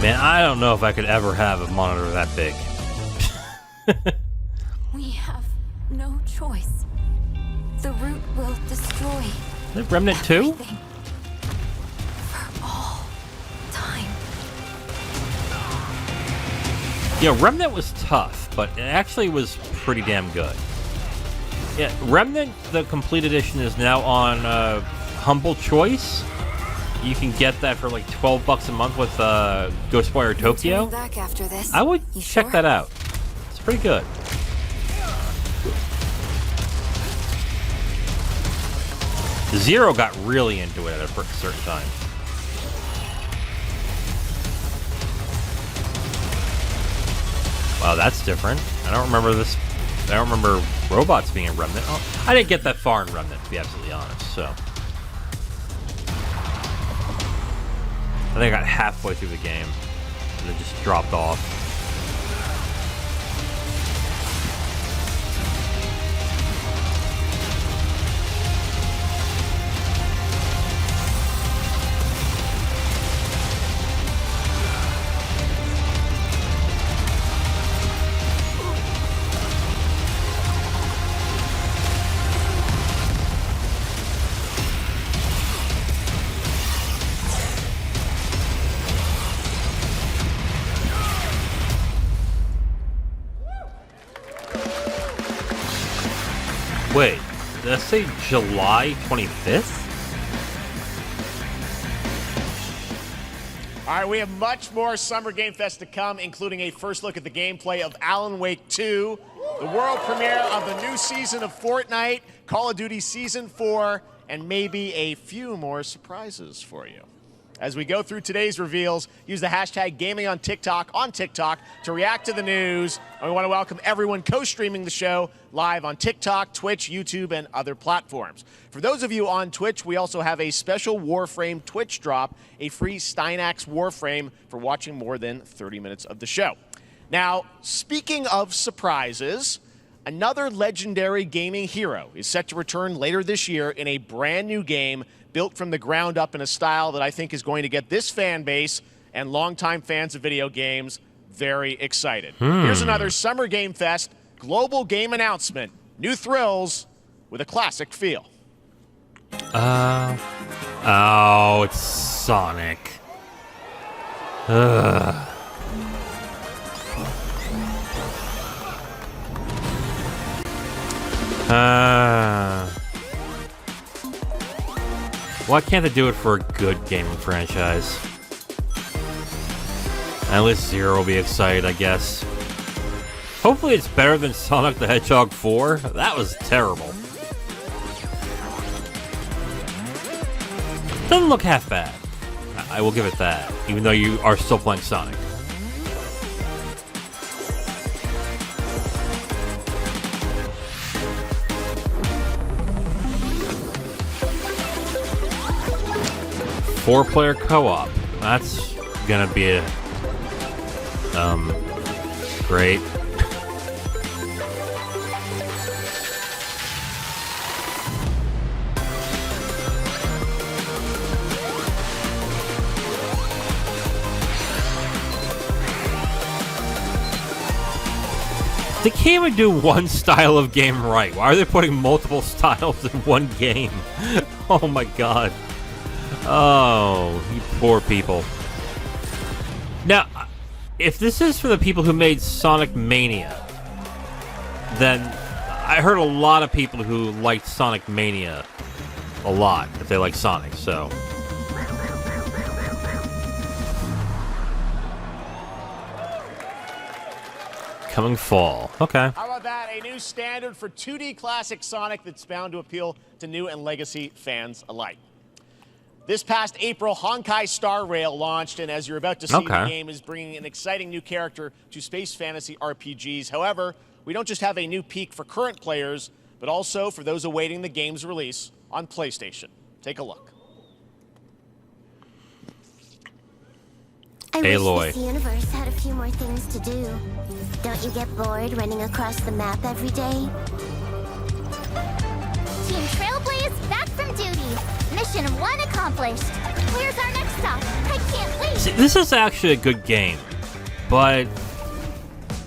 Man, I don't know if I could ever have a monitor that big. We have no choice. The root will destroy. Is it Remnant 2? For all time. Yeah, Remnant was tough, but it actually was pretty damn good. Yeah, Remnant, the complete edition, is now on Humble Choice. You can get that for like $12 a month with Ghostwire Tokyo. Back after this. I would You check sure? that out. It's pretty good. Zero got really into it at a certain time. Wow, that's different. I don't remember this. I don't remember robots being in Remnant. Oh, I didn't get that far in Remnant, to be absolutely honest, so. I think I got halfway through the game, and it just dropped off. Wait, did I say July 25th? All right, we have much more Summer Game Fest to come, including a first look at the gameplay of Alan Wake 2, the world premiere of the new season of Fortnite, Call of Duty Season 4, and maybe a few more surprises for you. As we go through today's reveals, use the hashtag gaming on TikTok to react to the news. And we want to welcome everyone co-streaming the show live on TikTok, Twitch, YouTube, and other platforms. For those of you on Twitch, we also have a special Warframe Twitch drop, a free Steinax Warframe for watching more than 30 minutes of the show. Now, speaking of surprises, another legendary gaming hero is set to return later this year in a brand new game built from the ground up in a style that I think is going to get this fan base and longtime fans of video games very excited. Here's another Summer Game Fest global game announcement. New thrills with a classic feel. Oh, it's Sonic. Ugh. Why can't they do it for a good gaming franchise? At least Zero will be excited, I guess. Hopefully it's better than Sonic the Hedgehog 4. That was terrible. Doesn't look half bad. I will give it that, even though you are still playing Sonic. 4-player co-op. That's gonna be a great. They can't even do one style of game right. Why are they putting multiple styles in one game? Oh my god. Oh, you poor people. Now, if this is for the people who made Sonic Mania, then I heard a lot of people who liked Sonic Mania a lot, if they like Sonic, so... Coming fall. Okay. How about that? A new standard for 2D classic Sonic that's bound to appeal to new and legacy fans alike. This past April, Honkai Star Rail launched, and as you're about to see, the game is bringing an exciting new character to space fantasy RPGs. However, we don't just have a new peak for current players, but also for those awaiting the game's release on PlayStation. Take a look. I wish this universe had a few more things to do. Don't you get bored running across the map every day? Team Trailblaze back from duty. Mission 1 accomplished. Where's our next stop? I can't wait. See, this is actually a good game, but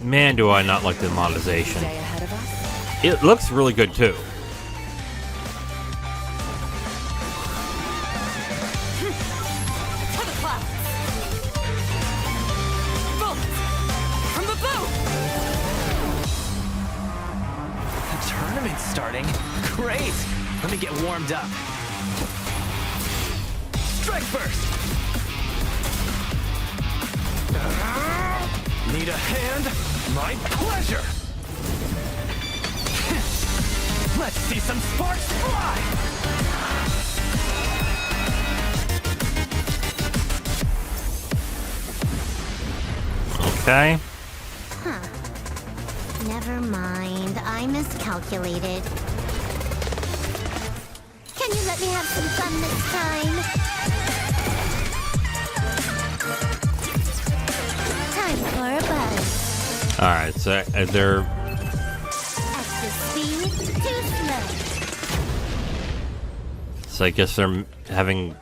man, do I not like the monetization. It looks really good too. Starting. Great! Let me get warmed up. Strike first! Need a hand? My pleasure! Let's see some sparks fly! Okay. Huh. Never mind, I miscalculated. Can you let me have some fun this time? Time for a buzz. Alright, so is there... Extra speed, too slow. So I guess they're having,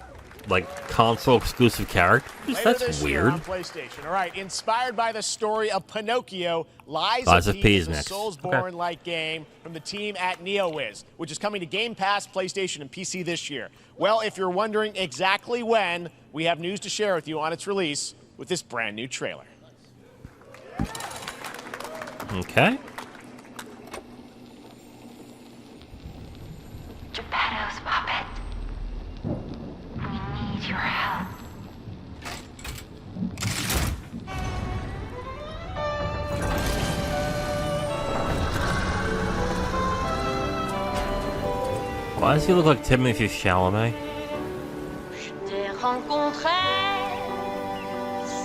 like, console-exclusive characters? That's weird. On PlayStation. All right, inspired by the story of Pinocchio, Lies of P P is is a next. Soulsborne-like game from the team at NeoWiz, which is coming to Game Pass, PlayStation, and PC this year. Well, if you're wondering exactly when, we have news to share with you on its release with this brand new trailer. Okay. Geppetto's puppet. We need your help. Why does he look like Timothée Chalamet? Je t'ai rencontré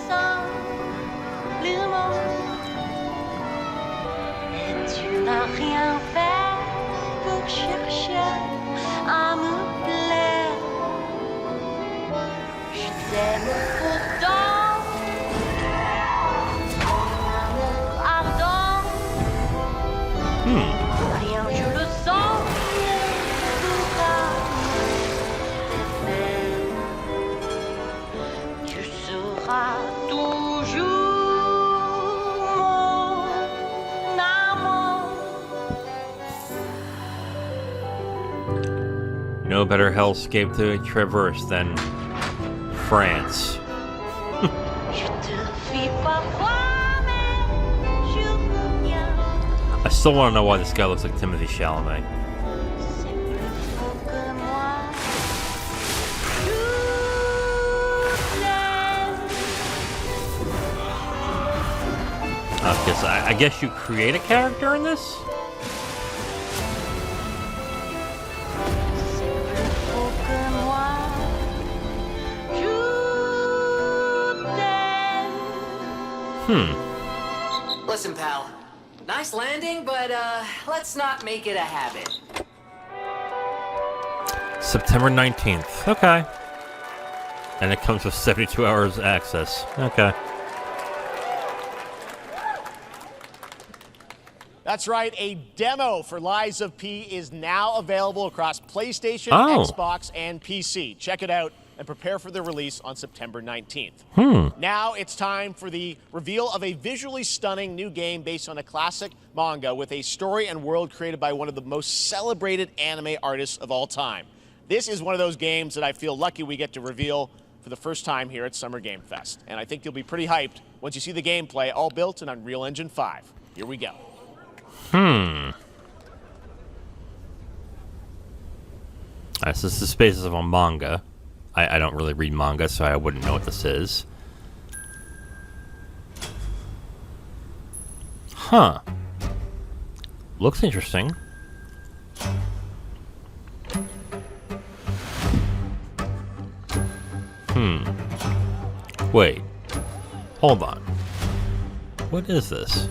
simplement et tu n'as rien fait pour chercher à me plaire. Je t'aime pourtant, ton amour ardent. Rien, je le sens. Tu seras toujours mon amour. No better hellscape to traverse than France. Je te fuis parfois, mais je reviens. I still want to know why this guy looks like Timothée Chalamet. I guess you create a character in this? Listen, pal. Nice landing, but let's not make it a habit. September 19th. Okay. And it comes with 72 hours access. Okay. That's right, a demo for Lies of P is now available across PlayStation, Xbox, and PC. Check it out and prepare for the release on September 19th. Now it's time for the reveal of a visually stunning new game based on a classic manga with a story and world created by one of the most celebrated anime artists of all time. This is one of those games that I feel lucky we get to reveal for the first time here at Summer Game Fest. And I think you'll be pretty hyped once you see the gameplay, all built in Unreal Engine 5. Here we go. This is the spaces of a manga. I don't really read manga, so I wouldn't know what this is. Huh. Looks interesting. Wait. Hold on. What is this?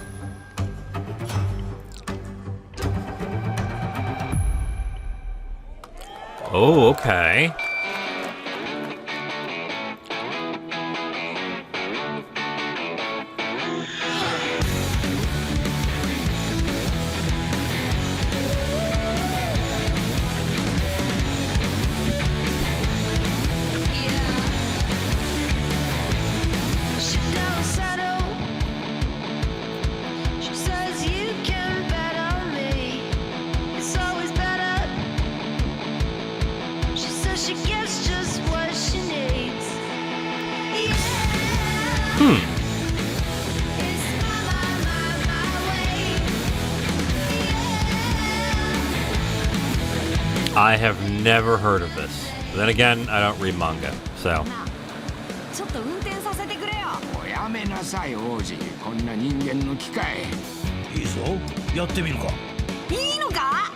Oh, okay. I have never heard of this. Then again, I don't read manga, so. ちょっと運転させてくれよ。おやめなさい王子。こんな人間の機械。いいぞ。やってみるか。いいのか？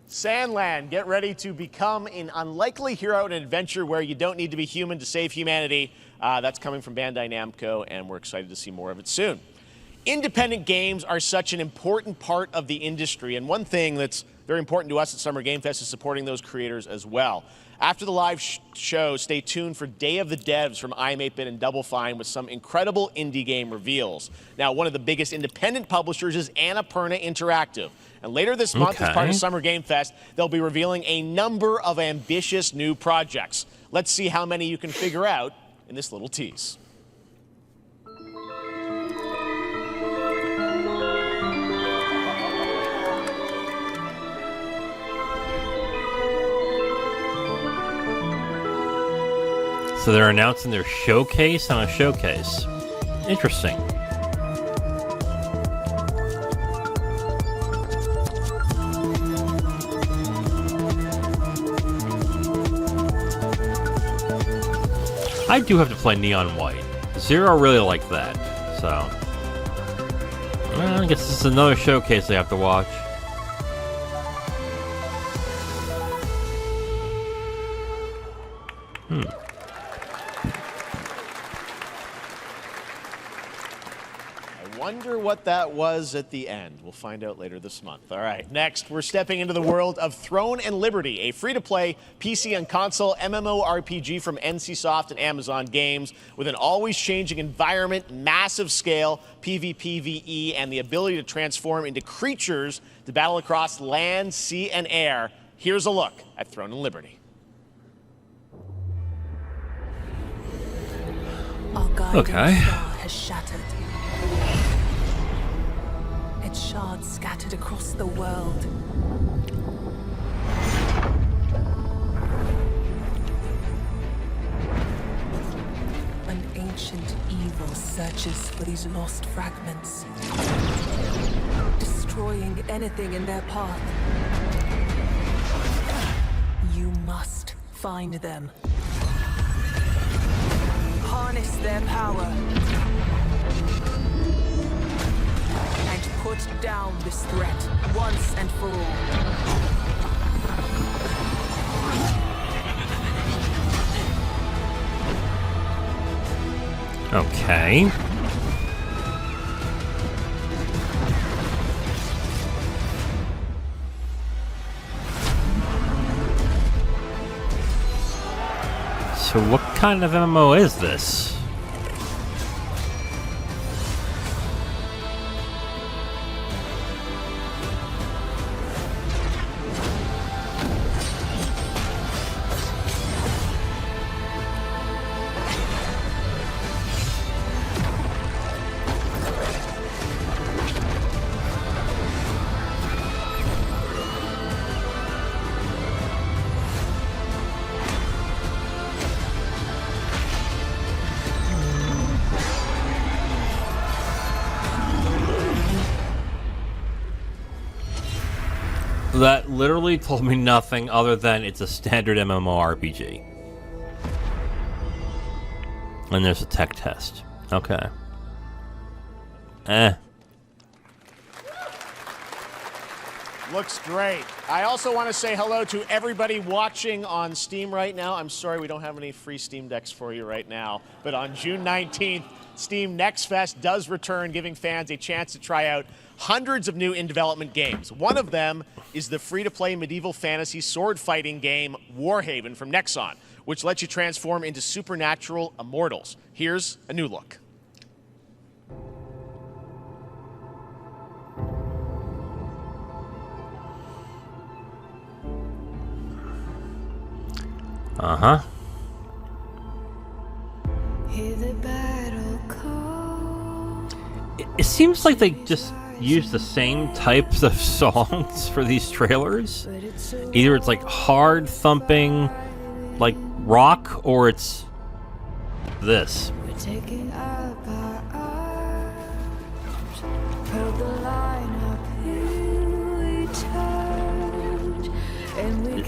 Sandland, get ready to become an unlikely hero in an adventure where you don't need to be human to save humanity. That's coming from Bandai Namco, and we're excited to see more of it soon. Independent games are such an important part of the industry, and one thing that's very important to us at Summer Game Fest is supporting those creators as well. After the live show, stay tuned for Day of the Devs from I'm8bit and Double Fine with some incredible indie game reveals. Now, one of the biggest independent publishers is Annapurna Interactive. And later this month, as part of Summer Game Fest, they'll be revealing a number of ambitious new projects. Let's see how many you can figure out in this little tease. So they're announcing their showcase on a showcase. Interesting. I do have to play Neon White. Zero really liked that, so. Well, I guess this is another showcase I have to watch. I wonder what that was at the end. We'll find out later this month. All right, next, we're stepping into the world of Throne and Liberty, a free-to-play PC and console MMORPG from NCSoft and Amazon Games with an always-changing environment, massive scale, PvPvE, and the ability to transform into creatures to battle across land, sea, and air. Here's a look at Throne and Liberty. Our guiding star has shattered. Its shards scattered across the world. An ancient evil searches for these lost fragments, destroying anything in their path. You must find them. Harness their power. And put down this threat once and for all. Okay. So what kind of MMO is this? That literally told me nothing other than it's a standard MMORPG. And there's a tech test. Okay. Looks great. I also want to say hello to everybody watching on Steam right now. I'm sorry we don't have any free Steam Decks for you right now, but on June 19th, Steam Next Fest does return, giving fans a chance to try out hundreds of new in-development games. One of them is the free-to-play medieval fantasy sword-fighting game Warhaven from Nexon, which lets you transform into supernatural immortals. Here's a new look. Uh-huh. It seems like they just use the same types of songs for these trailers. Either it's like hard thumping, like rock, or it's this.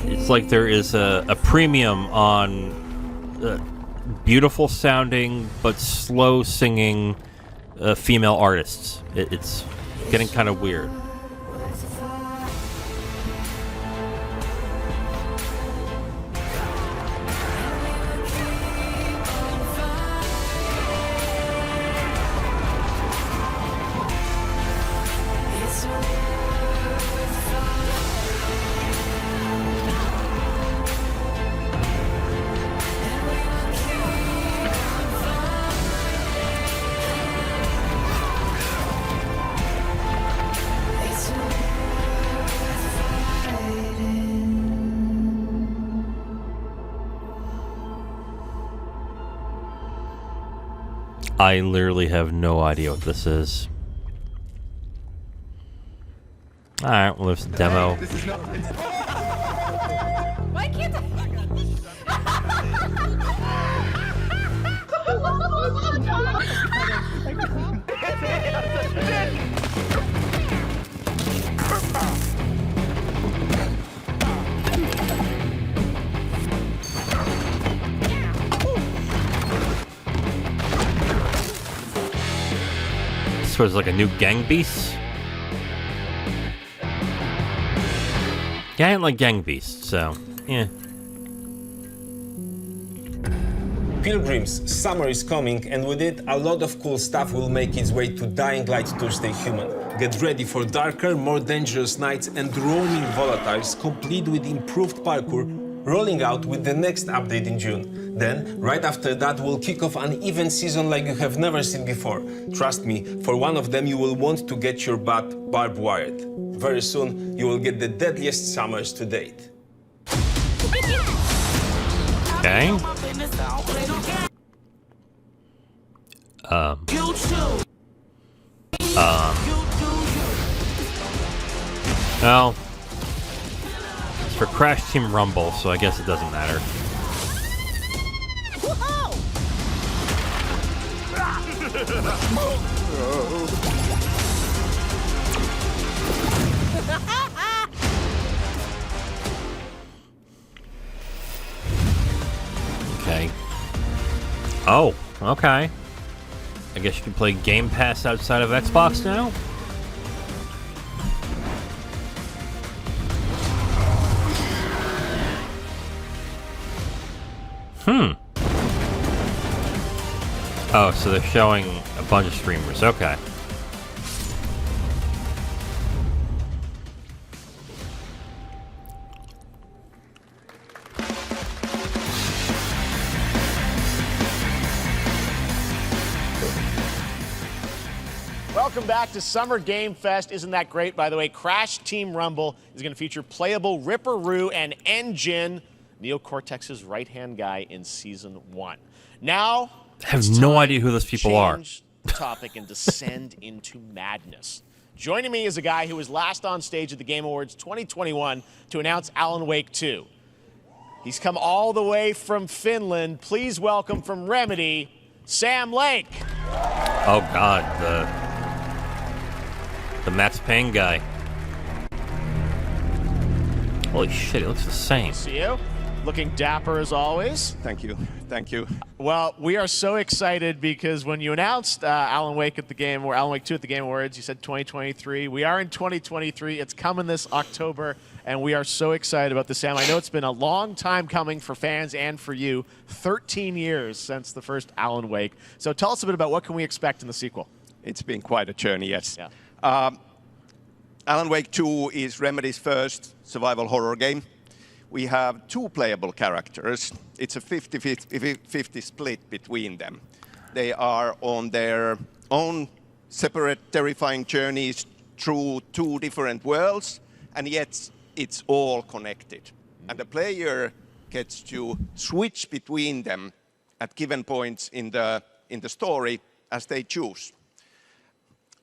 It's like there is a premium on beautiful sounding but slow singing female artists. It's getting kind of weird. I literally have no idea what this is. Alright, well, there's a demo. Why can't This was like a new Gang Beasts? Yeah, I didn't like Gang Beasts, so, yeah. Pilgrims, summer is coming, and with it, a lot of cool stuff will make its way to Dying Light Tuesday Human. Get ready for darker, more dangerous nights and roaming volatiles, complete with improved parkour, rolling out with the next update in June. Then, right after that, we'll kick off an event season like you have never seen before. Trust me, for one of them you will want to get your butt barbed wired. Very soon, you will get the deadliest summers to date. Okay. Well, it's for Crash Team Rumble, so I guess it doesn't matter. Okay. Oh, okay. I guess you can play Game Pass outside of Xbox now? Oh, so they're showing a bunch of streamers. Okay. Welcome back to Summer Game Fest. Isn't that great, by the way? Crash Team Rumble is going to feature playable Ripperoo and N-Gin, Neo Cortex's right-hand guy in Season 1. Now, I have no idea who those people are. Change the topic and descend into madness. Joining me is a guy who was last on stage at the Game Awards 2021 to announce Alan Wake 2. He's come all the way from Finland. Please welcome from Remedy, Sam Lake. Oh God, the Max Payne guy. Holy shit, he looks the same. See you. Looking dapper as always. Thank you. Thank you. Well, we are so excited because when you announced Alan Wake 2 at the Game Awards, you said 2023. We are in 2023. It's coming this October, and we are so excited about this, Sam. I know it's been a long time coming for fans and for you. 13 years since the first Alan Wake. So tell us a bit about what can we expect in the sequel. It's been quite a journey, yes. Yeah. Alan Wake 2 is Remedy's first survival horror game. We have 2 playable characters. It's a 50-50 split between them. They are on their own separate terrifying journeys through 2 different worlds, and yet it's all connected. And the player gets to switch between them at given points in the story as they choose.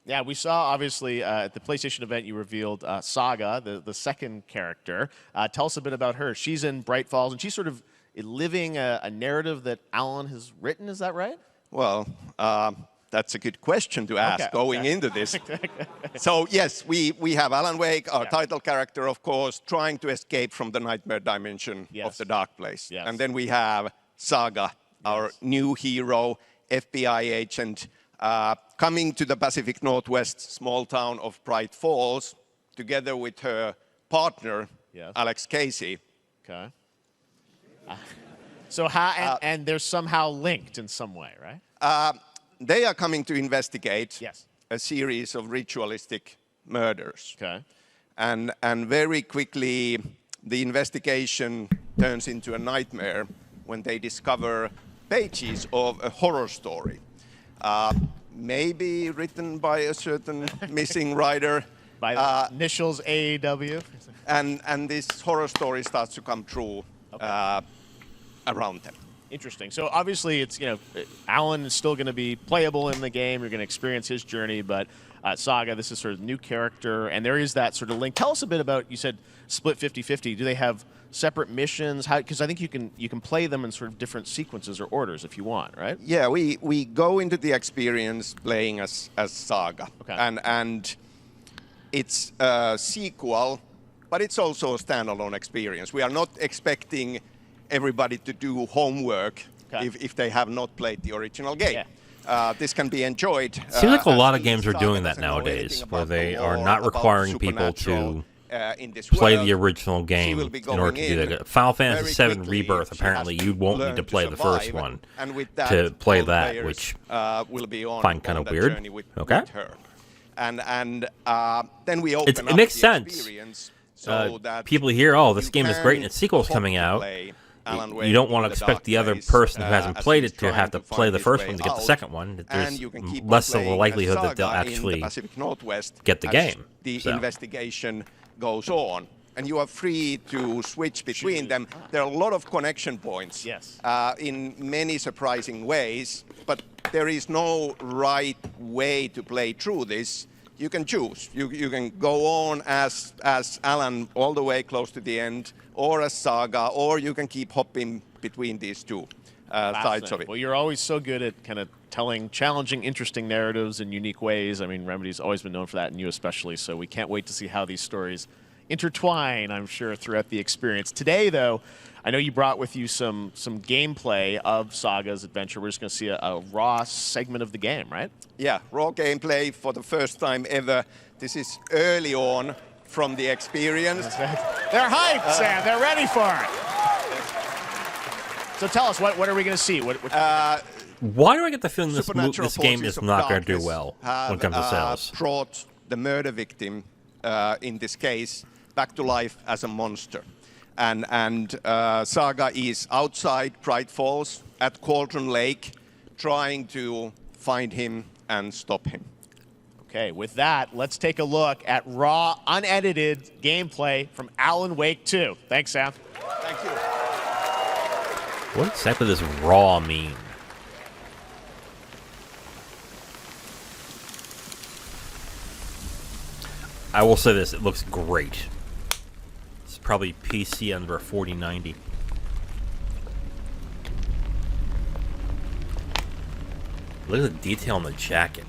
Yeah, we saw, obviously, at the PlayStation event, you revealed Saga, the second character. Tell us a bit about her. She's in Bright Falls, and she's sort of living a narrative that Alan has written. Is that right? Well, that's a good question to ask going into this. So, yes, we have Alan Wake, our title character, of course, trying to escape from the nightmare dimension of the Dark Place. Yes. And then we have Saga, our new hero, FBI agent, coming to the Pacific Northwest small town of Bright Falls, together with her partner, Alex Casey. Okay. So how, and they're somehow linked in some way, right? They are coming to investigate a series of ritualistic murders. Okay. And very quickly, the investigation turns into a nightmare when they discover pages of a horror story. Maybe written by a certain missing writer. By the initials AEW. And this horror story starts to come true around them. Interesting. So obviously it's, Alan is still going to be playable in the game. You're going to experience his journey, but Saga, this is sort of a new character, and there is that sort of link. Tell us a bit about, you said split 50-50. Do they have separate missions? Because I think you can play them in sort of different sequences or orders if you want, right? Yeah, we go into the experience playing as Saga. Okay. And it's a sequel, but it's also a standalone experience. We are not expecting everybody to do homework if they have not played the original game. Yeah. This can be enjoyed. Seems like a lot of games are doing that nowadays, where they are not requiring people to play the original game in order to do that. Final Fantasy VII Rebirth, apparently you won't need to play the first one to play that, which I find kind of weird. Okay. And then we open it makes sense. People hear, oh, this game is great and its sequel's coming out. You don't want to expect the other person who hasn't played it to have to play the first one to get the second one. There's less of a likelihood that they'll actually get the game. The investigation goes on, and you are free to switch between them. There are a lot of connection points in many surprising ways, but there is no right way to play through this. You can choose. You can go on as Alan all the way close to the end, or as Saga, or you can keep hopping between these two sides of it. Well, you're always so good at kind of telling challenging, interesting narratives in unique ways. I mean, Remedy's always been known for that, and you especially, so we can't wait to see how these stories intertwine, I'm sure, throughout the experience. Today, though, I know you brought with you some gameplay of Saga's adventure. We're just going to see a raw segment of the game, right? Yeah, raw gameplay for the first time ever. This is early on from the experience. They're hyped, Sam. They're ready for it. So tell us, what are we going to see? Why do I get the feeling this game is not going to do well when it comes to sales? Brought the murder victim, in this case, back to life as a monster. And Saga is outside Bright Falls at Cauldron Lake, trying to find him and stop him. Okay, with that, let's take a look at raw, unedited gameplay from Alan Wake 2. Thanks, Sam. Thank you. What exactly does raw mean? I will say this, it looks great. It's probably PC under a 4090. Look at the detail on the jacket.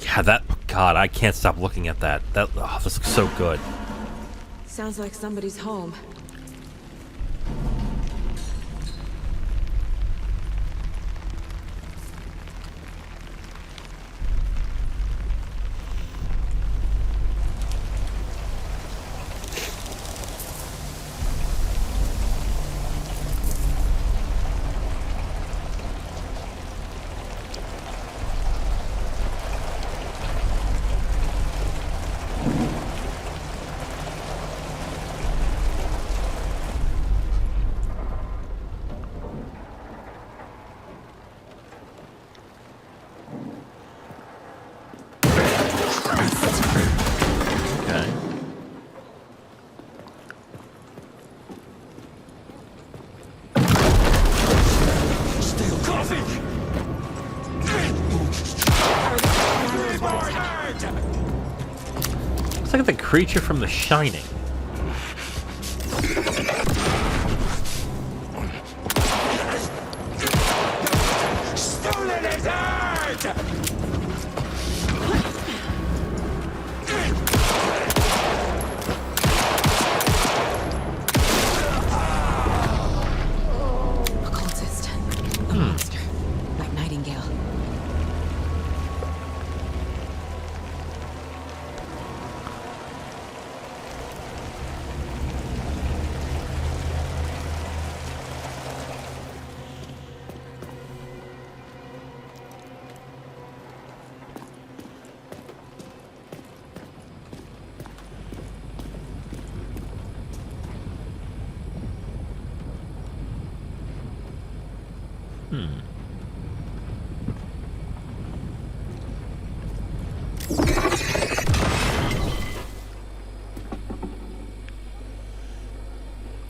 Yeah, God, I can't stop looking at that. This looks so good. Sounds like somebody's home. Looks like the creature from The Shining. Occultist. A monster. Like Nightingale.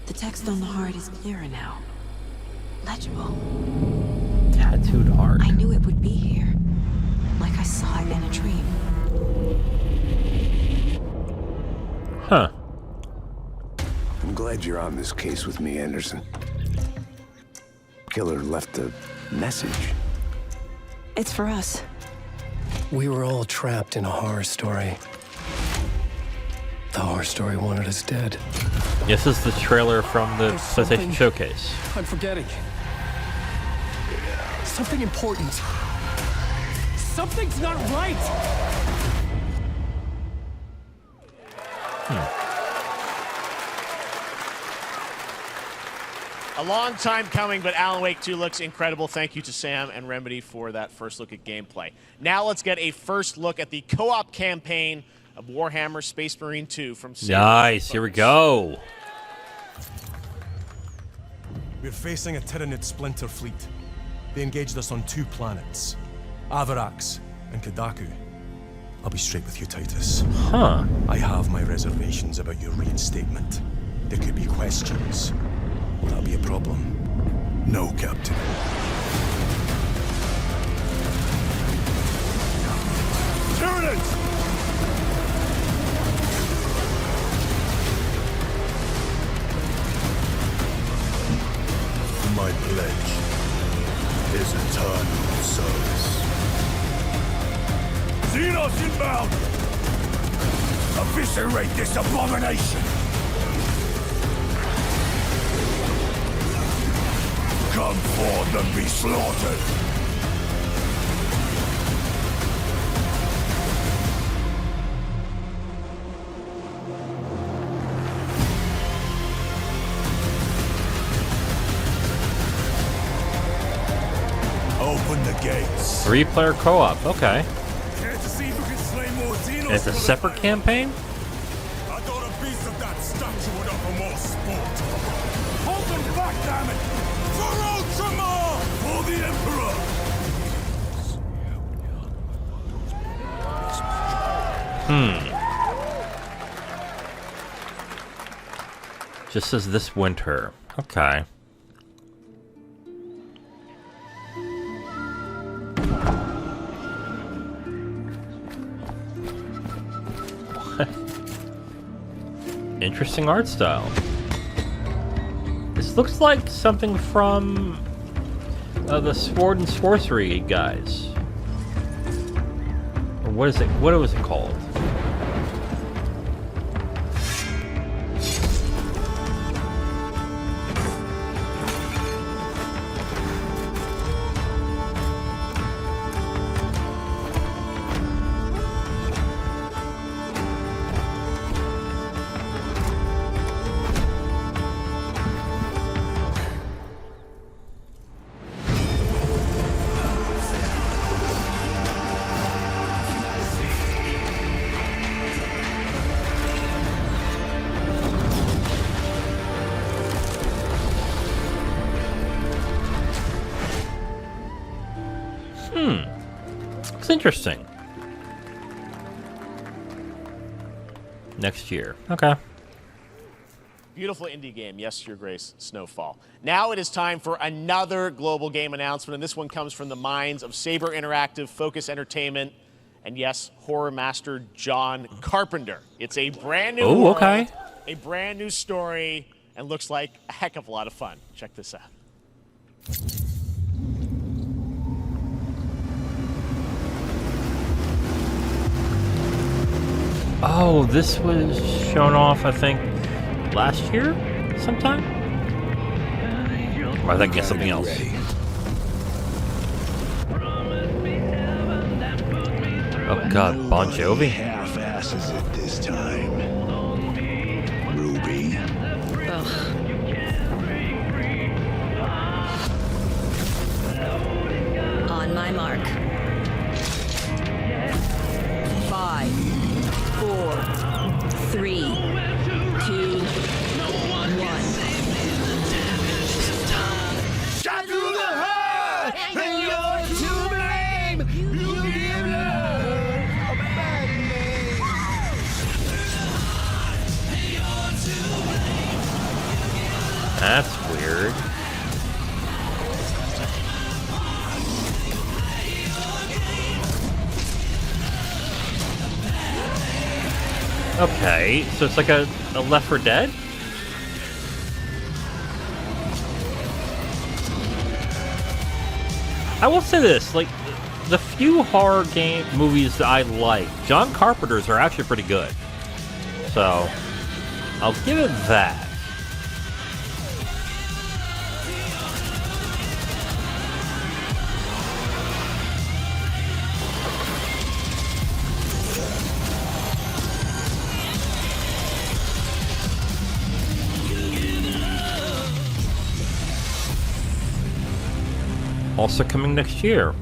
The text on the heart is clearer now. Legible. Tattooed heart. I knew it would be here. Like I saw it in a dream. Huh. I'm glad you're on this case with me, Anderson. Killer left a message. It's for us. We were all trapped in a horror story. The horror story wanted us dead. This is the trailer from the PlayStation Showcase. I'm forgetting. Something important. Something's not right! A long time coming, but Alan Wake 2 looks incredible. Thank you to Sam and Remedy for that first look at gameplay. Now let's get a first look at the co-op campaign of Warhammer Space Marine 2 from Saber. Nice, here we go. We're facing a Tyranid splinter fleet. They engaged us on 2 planets, Avarax and Kadaku. I'll be straight with you, Titus. Huh. I have my reservations about your reinstatement. There could be questions. Will that be a problem? No, Captain. Tyranids! My pledge is eternal service. Xenos inbound! Eviscerate this abomination! Come forth and be slaughtered! Open the gates. 3-player co-op, okay. Care to see who can slay more Xenos? And it's a separate campaign? I thought a piece of that statue would offer more sport. Hold them back, damn it! For Just says this winter. Okay. Interesting art style. This looks like something from the Sword and Sorcery guys. Or what is it? What was it called? Looks interesting. Next year. Okay. Beautiful indie game. Yes, Your Grace, Snowfall. Now it is time for another global game announcement, and this one comes from the minds of Saber Interactive, Focus Entertainment, and yes, horror master John Carpenter. It's a brand new world, okay. A brand new story, and looks like a heck of a lot of fun. Check this out. Oh, this was shown off, I think, last year sometime? Or I think it's something else. Oh god, Bon Jovi? Half-asses it this time. Ruby. On my mark. 5, 4, 3, 2, 1. Shot through the heart, and you're to blame. You give love a bad name. That's weird. Okay, so it's like a Left 4 Dead? I will say this, like, the few horror game movies that I like, John Carpenter's are actually pretty good. So, I'll give it that. Also coming next year.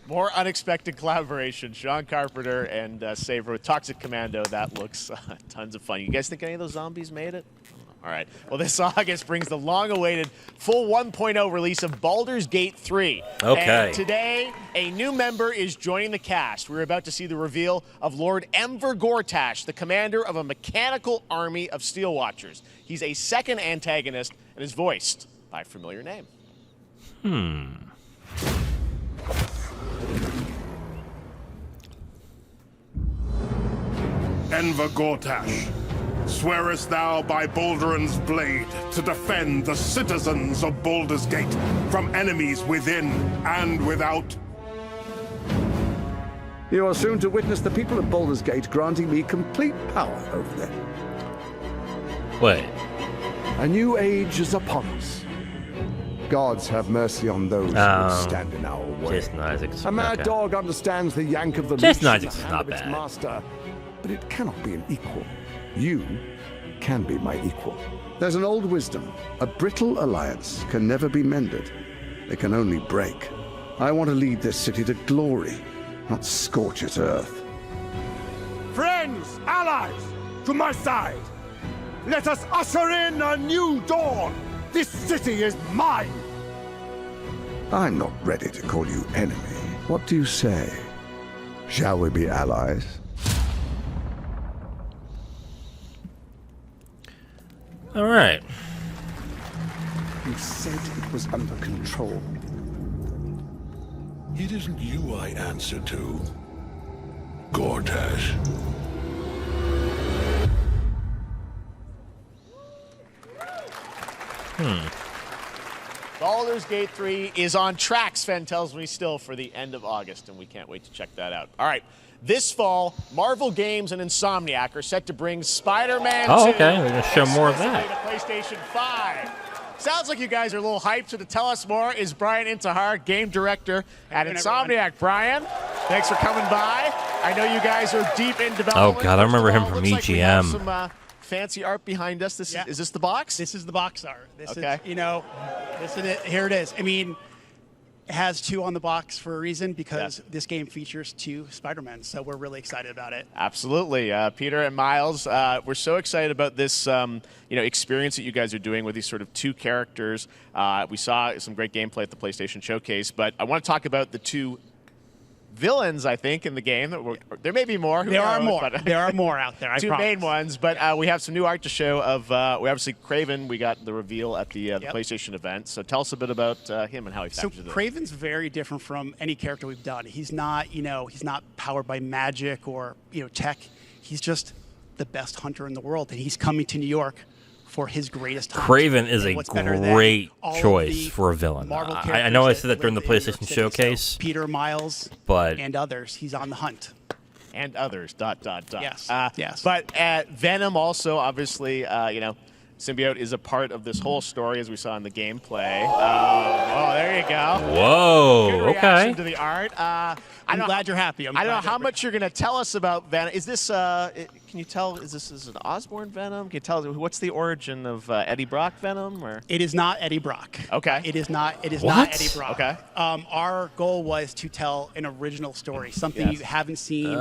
More unexpected collaboration. Sean Carpenter and Saber with Toxic Commando. That looks tons of fun. You guys think any of those zombies made it? All right. Well, this August brings the long-awaited full 1.0 release of Baldur's Gate 3. Okay. And today, a new member is joining the cast. We're about to see the reveal of Lord Enver Gortash, the commander of a mechanical army of Steel Watchers. He's a second antagonist and is voiced by a familiar name. Enver Gortash, swearest thou by Balduran's blade to defend the citizens of Baldur's Gate from enemies within and without? You are soon to witness the people of Baldur's Gate granting me complete power over them. Wait. A new age is upon us. Gods have mercy on those who would stand in our way. Jason Isaacs. A mad okay. dog understands the yank of the Jason leash in the Isaacs is hand not of its bad. master, but it cannot be an equal. You can be my equal. There's an old wisdom. A brittle alliance can never be mended. It can only break. I want to lead this city to glory, not scorch its earth. Friends, allies, to my side. Let us usher in a new dawn. This city is mine. I'm not ready to call you enemy. What do you say? Shall we be allies? All right. You said it was under control. It isn't you I answer to, Gortash. Baldur's Gate 3 is on track, Sven tells me, still for the end of August, and we can't wait to check that out. All right, this fall, Marvel Games and Insomniac are set to bring Spider-Man 2 okay. We're going to show more of that. to PlayStation 5. Sounds like you guys are a little hyped, so to tell us more is Brian Intihar, game director at Insomniac. Brian, thanks for coming by. I know you guys are deep in development. Oh, God, I remember him from Looks like we have EGM. some fancy art behind us. Is this the box? This is the box art. This Okay. is, this is it. Here it is. I mean, it has 2 on the box for a reason because this game features 2 Spider-Men, so we're really excited about it. Absolutely. Peter and Miles, we're so excited about this experience that you guys are doing with these sort of 2 characters. We saw some great gameplay at the PlayStation Showcase, but I want to talk about the 2 villains, I think, in the game. There may be more. There are more. There are more out there, I 2 promise. main ones, but we have some new art to show of, we obviously, Kraven, we got the reveal at the PlayStation event. So tell us a bit about him and how he factors in. Kraven's very different from any character we've done. He's not, he's not powered by magic or, tech. He's just the best hunter in the world, and he's coming to New York for his greatest hunt. Craven is And a what's better than great all of choice the for a villain. Marvel I know I characters said that during the live in New York PlayStation City, Showcase. so Peter, Miles, but and others. He's on the hunt. And others, ... Yes, yes. But Venom also, obviously, Symbiote is a part of this whole story, as we saw in the gameplay. Oh, there you go. Whoa, Good reaction okay. to the art. I'm glad you're happy. I don't know how much you're going to tell us about Venom. Is this, can you tell, is this an Osborn Venom? Can you tell, what's the origin of Eddie Brock Venom? Or? It is not Eddie Brock. Okay. It is not What? Eddie Brock. Okay. Our goal was to tell an original story, something you haven't seen. in the I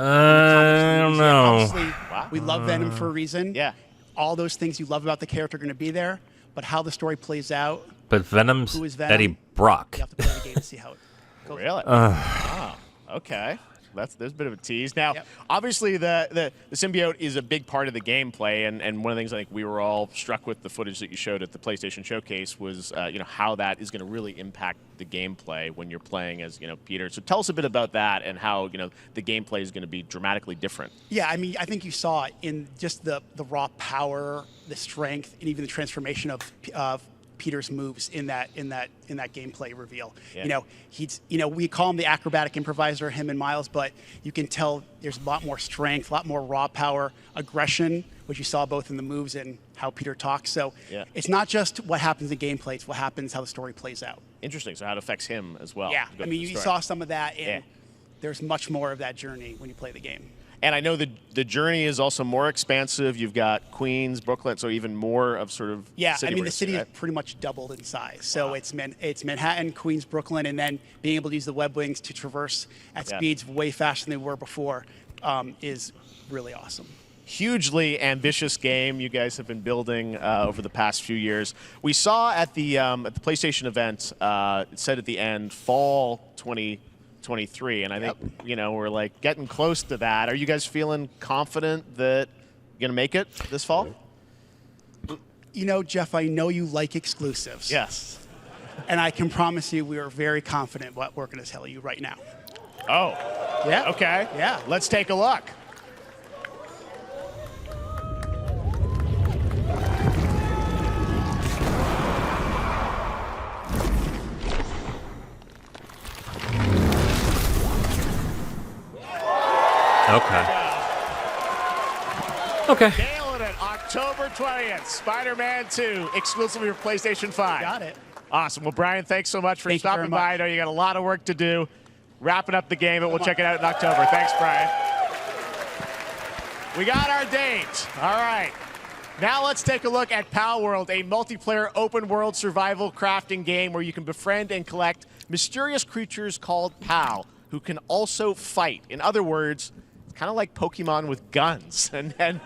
comics don't know. Obviously, we love Venom for a reason. Yeah. All those things you love about the character are going to be there, but how the story plays out. But Venom's Who is Venom? Eddie Brock. You have to play the game to see how it goes. Really? Wow. Okay. There's a bit of a tease. Now, obviously, the symbiote is a big part of the gameplay, and one of the things I think we were all struck with the footage that you showed at the PlayStation Showcase was, how that is going to really impact the gameplay when you're playing as, Peter. So tell us a bit about that and how, the gameplay is going to be dramatically different. Yeah, I mean, I think you saw it in just the raw power, the strength, and even the transformation of Peter's moves in that gameplay reveal. Yeah. He's we call him the acrobatic improviser, him and Miles, but you can tell there's a lot more strength, a lot more raw power, aggression, which you saw both in the moves and how Peter talks. So it's not just what happens in gameplay, it's what happens, how the story plays out. Interesting. So how it affects him as well. Yeah, to go I through mean, the you story. saw some of that, and there's much more of that journey when you play the game. And I know the journey is also more expansive. You've got Queens, Brooklyn, so even more of sort of Yeah, city I mean, the race, city right? is pretty much doubled in size. So it's Manhattan, Queens, Brooklyn, and then being able to use the web wings to traverse at speeds way faster than they were before is really awesome. Hugely ambitious game you guys have been building over the past few years. We saw at the PlayStation event, it said at the end, fall 2023, and I think we're like getting close to that. Are you guys feeling confident that you're gonna make it this fall? Jeff, I know you like exclusives. Yes. And I can promise you we are very confident what we're going to tell you right now. Oh. Yeah. Okay. Yeah. Let's take a look. Okay. Nailing it. October 20th, Spider-Man 2, exclusively for PlayStation 5. Got it. Awesome. Well, Brian, thanks so much for Thank you very stopping by. I know you got a lot of work to do. Wrapping up the game, but we'll check it out in October. Thanks, Brian. We got our date. All right. Now let's take a look at Pal World, a multiplayer open-world survival crafting game where you can befriend and collect mysterious creatures called Pal, who can also fight. In other words, it's kind of like Pokemon with guns. And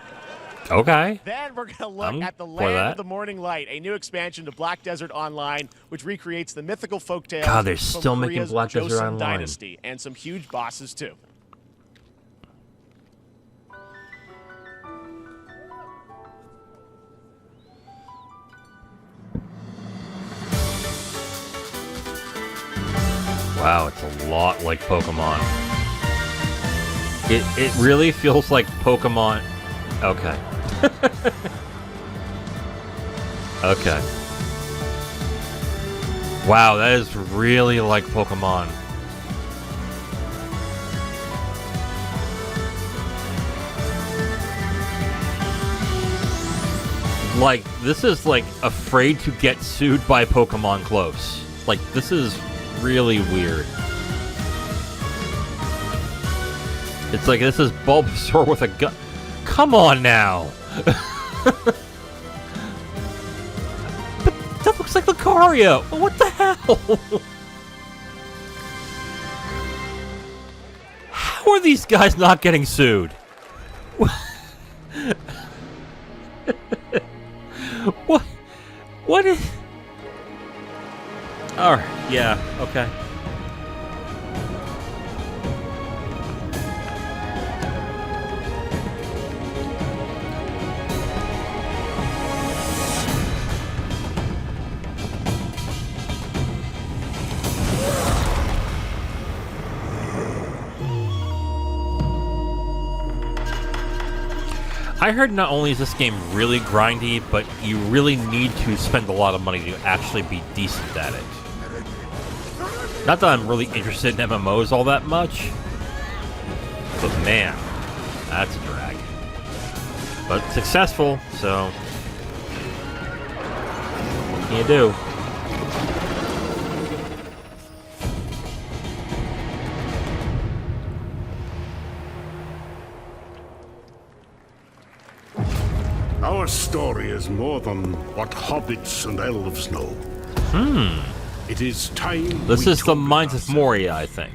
Okay. Then we're going to look I'm at the for Land that. of the Morning Light, a new expansion to Black Desert Online, which recreates the mythical folktales God, they're from still making Korea's Black Desert Joseon Online. Dynasty, and some huge bosses too. Wow, it's a lot like Pokemon. It really feels like Pokemon. Okay. Okay. Wow, that is really like Pokemon. Like, this is like afraid to get sued by Pokemon close. Like, this is really weird. It's like this is Bulbasaur with a gun. Come on now. But that looks like Lucario. What the hell? How are these guys not getting sued? What? What is? All right. Yeah. Okay. I heard not only is this game really grindy, but you really need to spend a lot of money to actually be decent at it. Not that I'm really interested in MMOs all that much, but man, that's a drag. But successful, so what can you do? Our story is more than what hobbits and elves know. It is time. This is the Mines of Moria, I think.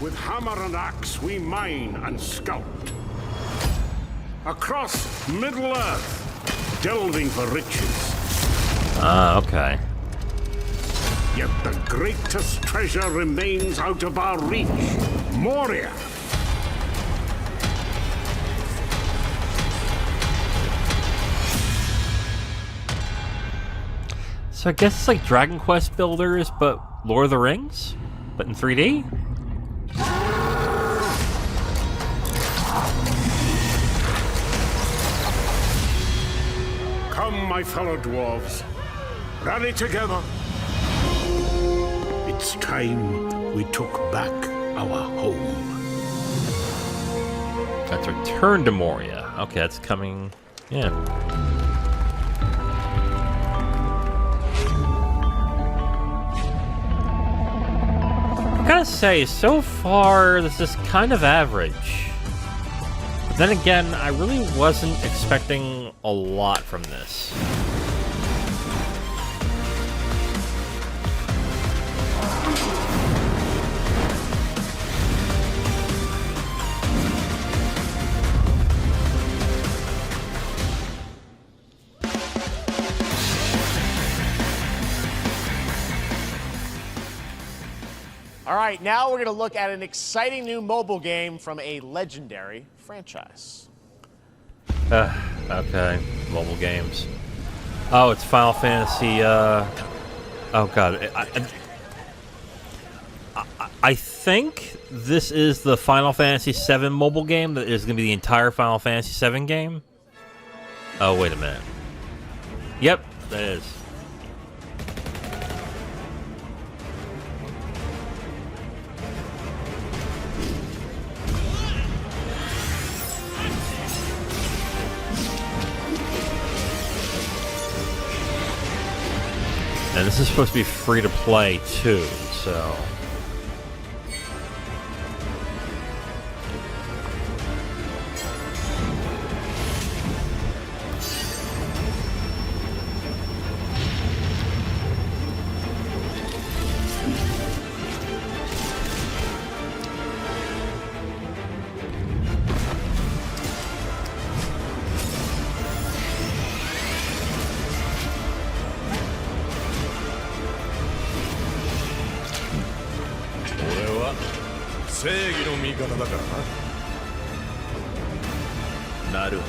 With hammer and axe, we mine and sculpt. Across Middle-earth, delving for riches. Ah, okay. Yet the greatest treasure remains out of our reach. Moria. So I guess it's like Dragon Quest Builders, but Lord of the Rings? But in 3D? Come, my fellow dwarves. Rally together. It's time we took back our home. That's Return to Moria. Okay, that's coming. Yeah. I gotta say, so far, this is kind of average. But then again, I really wasn't expecting a lot from this. All right, now we're going to look at an exciting new mobile game from a legendary franchise. Okay, mobile games. Oh, it's Final Fantasy, oh god. I think this is the Final Fantasy VII mobile game that is going to be the entire Final Fantasy VII game. Oh, wait a minute. Yep, that is. And this is supposed to be free to play too, so. 正義の味方だからな。なるほ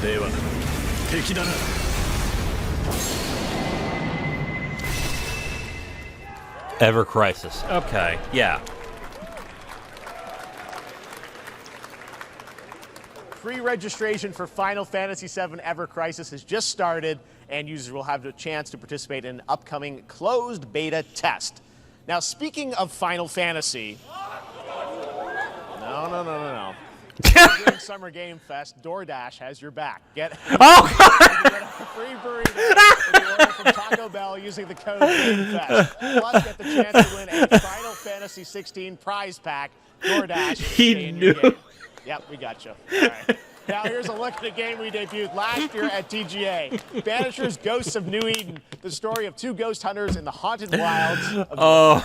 ど。では敵だな。Ever Crisis. Okay, yeah. Pre-registration for Final Fantasy VII Ever Crisis has just started, and users will have a chance to participate in an upcoming closed beta test. Now, speaking of Final Fantasy... No. During Summer Game Fest, DoorDash has your back. Get a free burrito if you order from Taco Bell using the code GameFest. Plus, get the chance to win a Final Fantasy 16 prize pack. DoorDash. He knew. Yep, we got you. All right. Now here's a look at the game we debuted last year at TGA. Banishers Ghosts of New Eden, the story of two ghost hunters in the haunted wilds of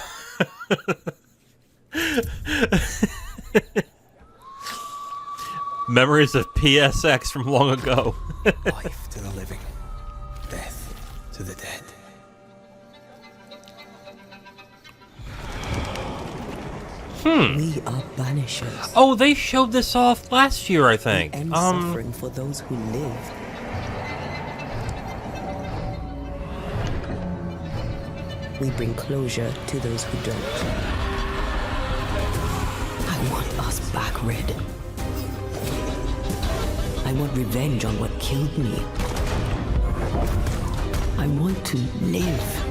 Memories of PSX from long ago. Life to the living, death to the dead. We are banishers. Oh, they showed this off last year, I think. End suffering for those who live. We bring closure to those who don't. I want us back, Red. I want revenge on what killed me. I want to live.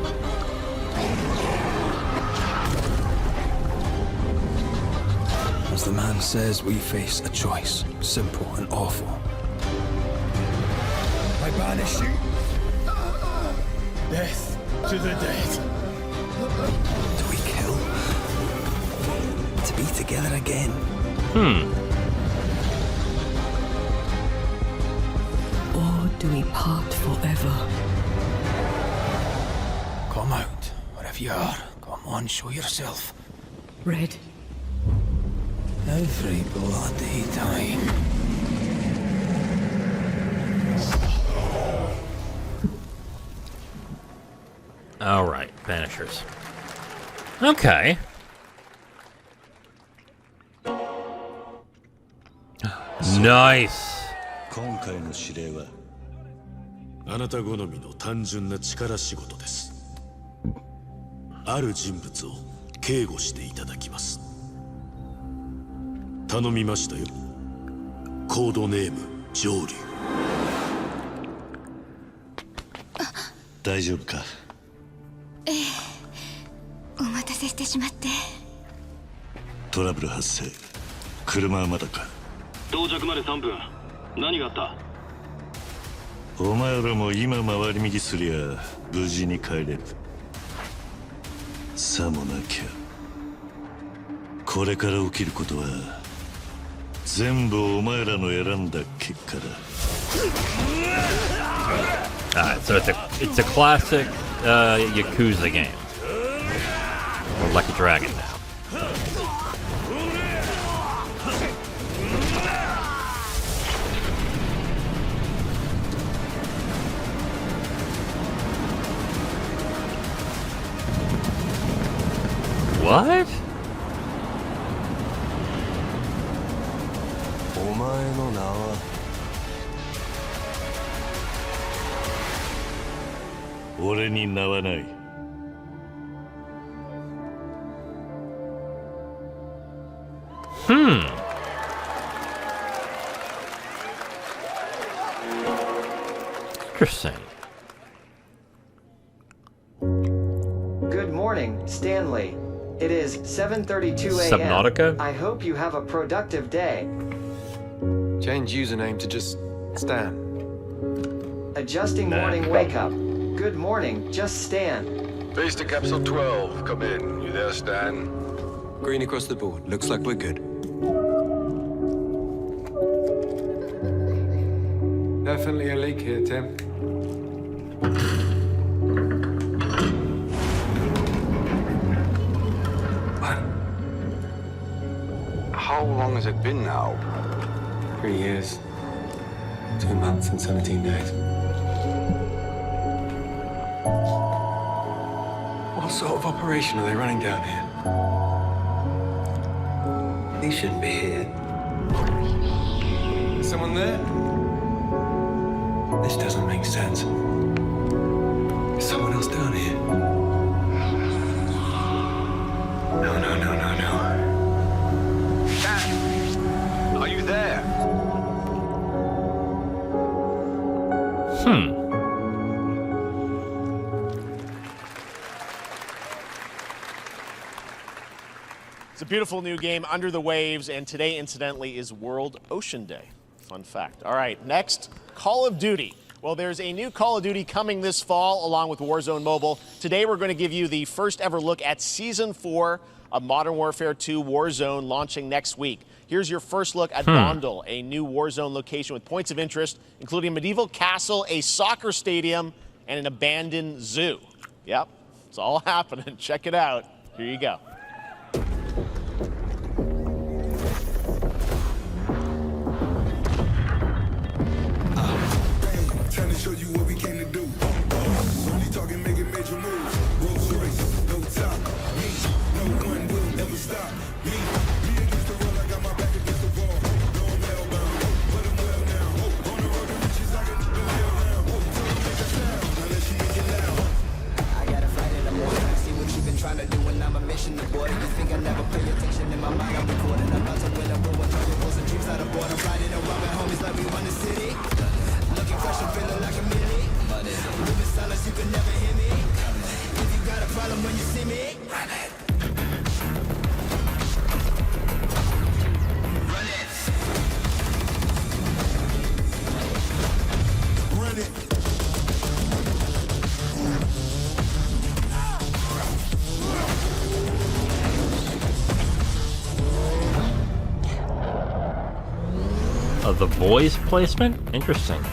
As the man says, we face a choice, simple and awful. I banish you. Death to the dead. Do we kill? To be together again? Or do we part forever? Come out, wherever you are. Come on, show yourself. Red. Every bloody time. All right, Banishers. Okay. Nice. 今回の指令はあなた好みの単純な力仕事です。ある人物を警護していただきます。頼みましたよ。コードネーム上流。大丈夫か？ええ、お待たせしてしまって。トラブル発生。車はまだか？到着まで3分。何があった？お前らも今回り右すりゃ無事に帰れる。さもなきゃこれから起きることは全部お前らの選んだ結果だ。Alright, so it's a classic Yakuza game. Or Like a Dragon now. What? お前の名は俺に名はない。Interesting. Good morning, Stanley. It is 7:32 a.m. Subnautica? I hope you have a productive day. Change username to just Stan. Adjusting morning wake up. Good morning, just Stan. Base to Capsule 12. Come in. You there, Stan? Green across the board. Looks like we're good. Definitely a leak here, Tim. How long has it been now? 3 years. 2 months and 17 days. What sort of operation are they running down here? He shouldn't be here. Someone there? This doesn't make sense. Is someone else down here? No. Dad, are you there? It's a beautiful new game, Under the Waves, and today, incidentally, is World Ocean Day. Fun fact. All right, next, Call of Duty. Well, there's a new Call of Duty coming this fall along with Warzone Mobile. Today, we're going to give you the first ever look at Season 4 of Modern Warfare 2 Warzone launching next week. Here's your first look at Bondal, a new Warzone location with points of interest, including a medieval castle, a soccer stadium, and an abandoned zoo. Yep, it's all happening. Check it out. Here you go. Trying to show you what we came to do. Only talking, making major moves. Rolls Royce, no top. Me, no one will ever stop. Me against the wall, I got my back against the wall. Going hellbound, but I'm well now. On the road to riches, I can do hell now. Tell them make a sound, unless she ain't get loud. I got a fight in the morning. I see what you've been trying to do, and I'm a mission aborted. You think I never pay attention? In my mind, I'm recording. I'm about to win a war with target and dreams out of board. I'm riding and robbing homies like we run the city. Looking fresh and feeling like a mini. Moving silence, you can never hear me. If you got a problem when you see me, run it. Run it. The voice placement? Interesting.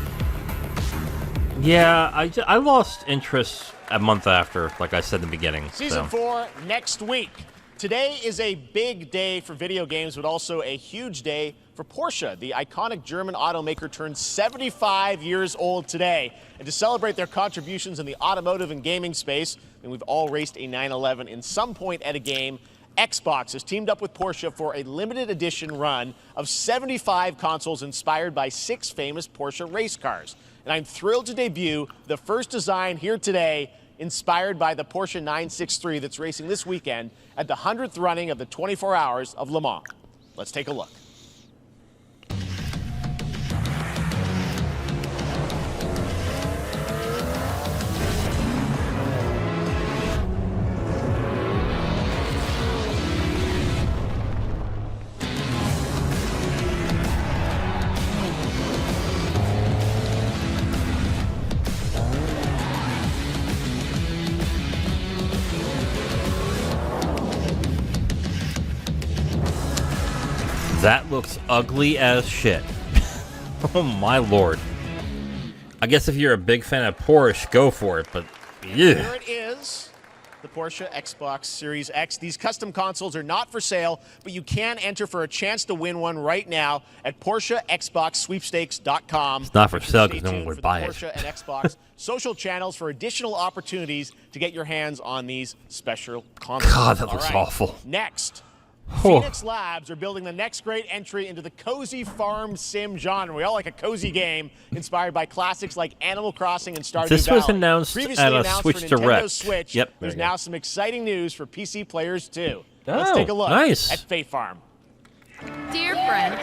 Yeah, I lost interest a month after, like I said in the beginning. Season 4 next week. Today is a big day for video games, but also a huge day for Porsche. The iconic German automaker turned 75 years old today. And to celebrate their contributions in the automotive and gaming space, and we've all raced a 911 in some point at a game, Xbox has teamed up with Porsche for a limited edition run of 75 consoles inspired by 6 famous Porsche race cars. And I'm thrilled to debut the first design here today, inspired by the Porsche 963 that's racing this weekend at the 100th running of the 24 Hours of Le Mans. Let's take a look. That looks ugly as shit. Oh my lord. I guess if you're a big fan of Porsche, go for it, but yeah. Here it is, the Porsche Xbox Series X. These custom consoles are not for sale, but you can enter for a chance to win one right now at PorscheXboxSweepstakes.com. It's not for sale because no one would buy it. Porsche and Xbox social channels for additional opportunities to get your hands on these special consoles. God, that looks awful. Next. Oh. Phoenix Labs are building the next great entry into the cozy farm sim genre. We all like a cozy game inspired by classics like Animal Crossing and Stardew This Valley. was announced Previously at a announced Switch for Nintendo Direct. Switch. Yep. There's There you now some exciting news for PC players too. Oh, Let's take a look nice. at Fae Farm. Dear friend,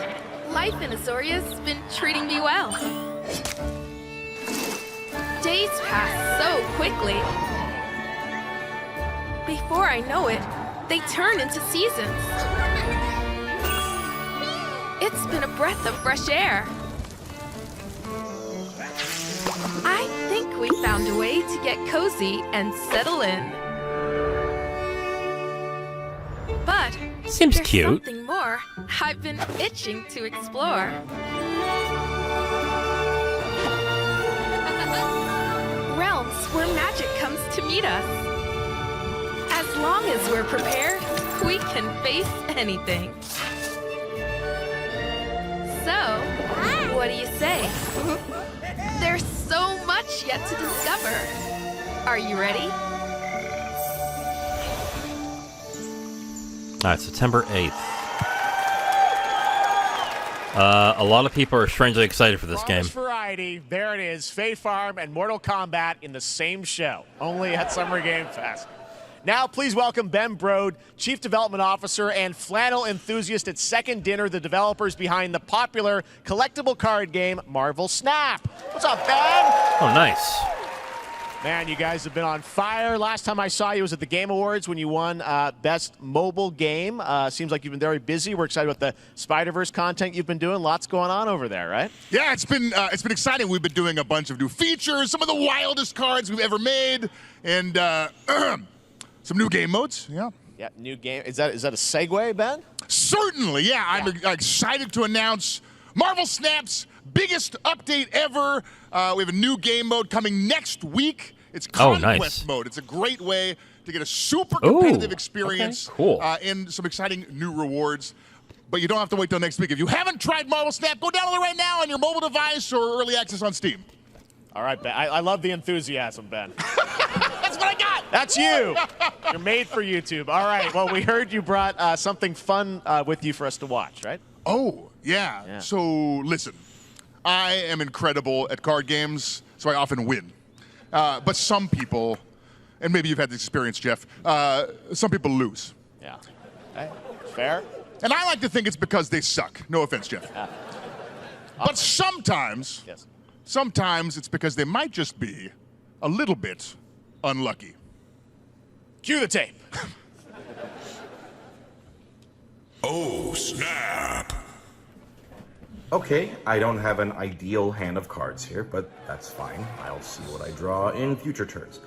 life in Azoria's been treating me well. Days pass so quickly. Before I know it, they turn into seasons. It's been a breath of fresh air. I think we found a way to get cozy and settle in. But Seems there's cute. something more I've been itching to explore. Realms where magic comes to meet us. As long as we're prepared, we can face anything. So, what do you say? There's so much yet to discover. Are you ready? All right, September 8th. A lot of people are strangely excited for this game. Variety, there it is. Fae Farm and Mortal Kombat in the same show, only at Summer Game Fest. Now, please welcome Ben Brode, Chief Development Officer and flannel enthusiast at Second Dinner, the developers behind the popular collectible card game Marvel Snap. What's up, Ben? Oh, nice. Man, you guys have been on fire. Last time I saw you was at the Game Awards when you won Best Mobile Game. Seems like you've been very busy. We're excited about the Spider-Verse content you've been doing. Lots going on over there, right? Yeah, it's been exciting. We've been doing a bunch of new features, some of the wildest cards we've ever made, and some new game modes. Yeah. Yeah, new game. Is that a segue, Ben? Certainly, yeah. I'm excited to announce Marvel Snap's biggest update ever. We have a new game mode coming next week. It's Conquest mode. It's a great way to get a super competitive experience and some exciting new rewards. But you don't have to wait till next week. If you haven't tried Marvel Snap, go download it right now on your mobile device or early access on Steam. All right, Ben. I love the enthusiasm, Ben. That's what I got. That's you. You're made for YouTube. All right. Well, we heard you brought something fun with you for us to watch, right? Oh, yeah. So, listen. I am incredible at card games, so I often win. But some people, and maybe you've had this experience, Jeff, some people lose. Yeah. Okay. Fair. And I like to think it's because they suck. No offense, Jeff. But sometimes, sometimes it's because they might just be a little bit unlucky. Cue the tape. Oh, snap. Okay, I don't have an ideal hand of cards here, but that's fine. I'll see what I draw in future turns.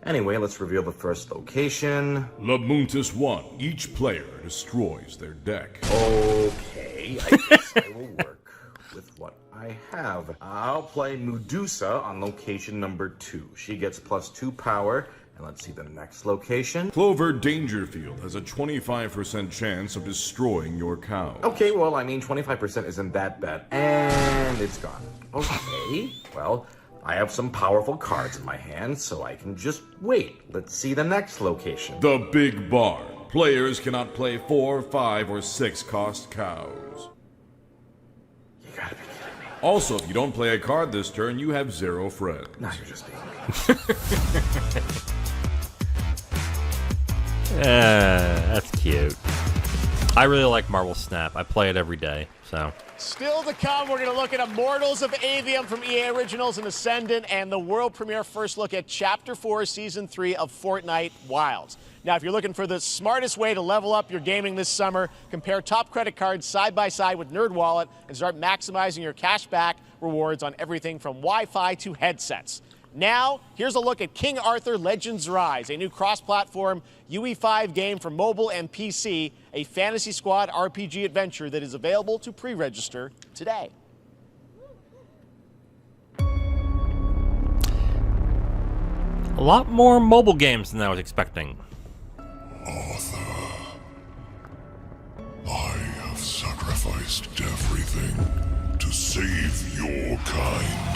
Anyway, let's reveal the first location. Labuntus 1. Each player destroys their deck. Okay, I guess I will work with what I have. I'll play Medusa on location number 2. She gets +2 power. And let's see the next location. Clover Dangerfield has a 25% chance of destroying your cow. Okay, well, I mean, 25% isn't that bad. And it's gone. Okay, well, I have some powerful cards in my hand, so I can just wait. Let's see the next location. The Big Barn. Players cannot play 4, 5, or 6 cost cows. You gotta be kidding me. Also, if you don't play a card this turn, you have 0 friends. Now you're just being mean. That's cute. I really like Marvel Snap. I play it every day, so. Still to come, we're going to look at Immortals of Avium from EA Originals and Ascendant, and the world premiere first look at Chapter 4, Season 3 of Fortnite Wilds. Now, if you're looking for the smartest way to level up your gaming this summer, compare top credit cards side by side with NerdWallet and start maximizing your cashback rewards on everything from Wi-Fi to headsets. Now, here's a look at King Arthur Legends Rise, a new cross-platform UE5 game for mobile and PC, a Fantasy Squad RPG adventure that is available to pre-register today. A lot more mobile games than I was expecting. Arthur, I have sacrificed everything to save your kind.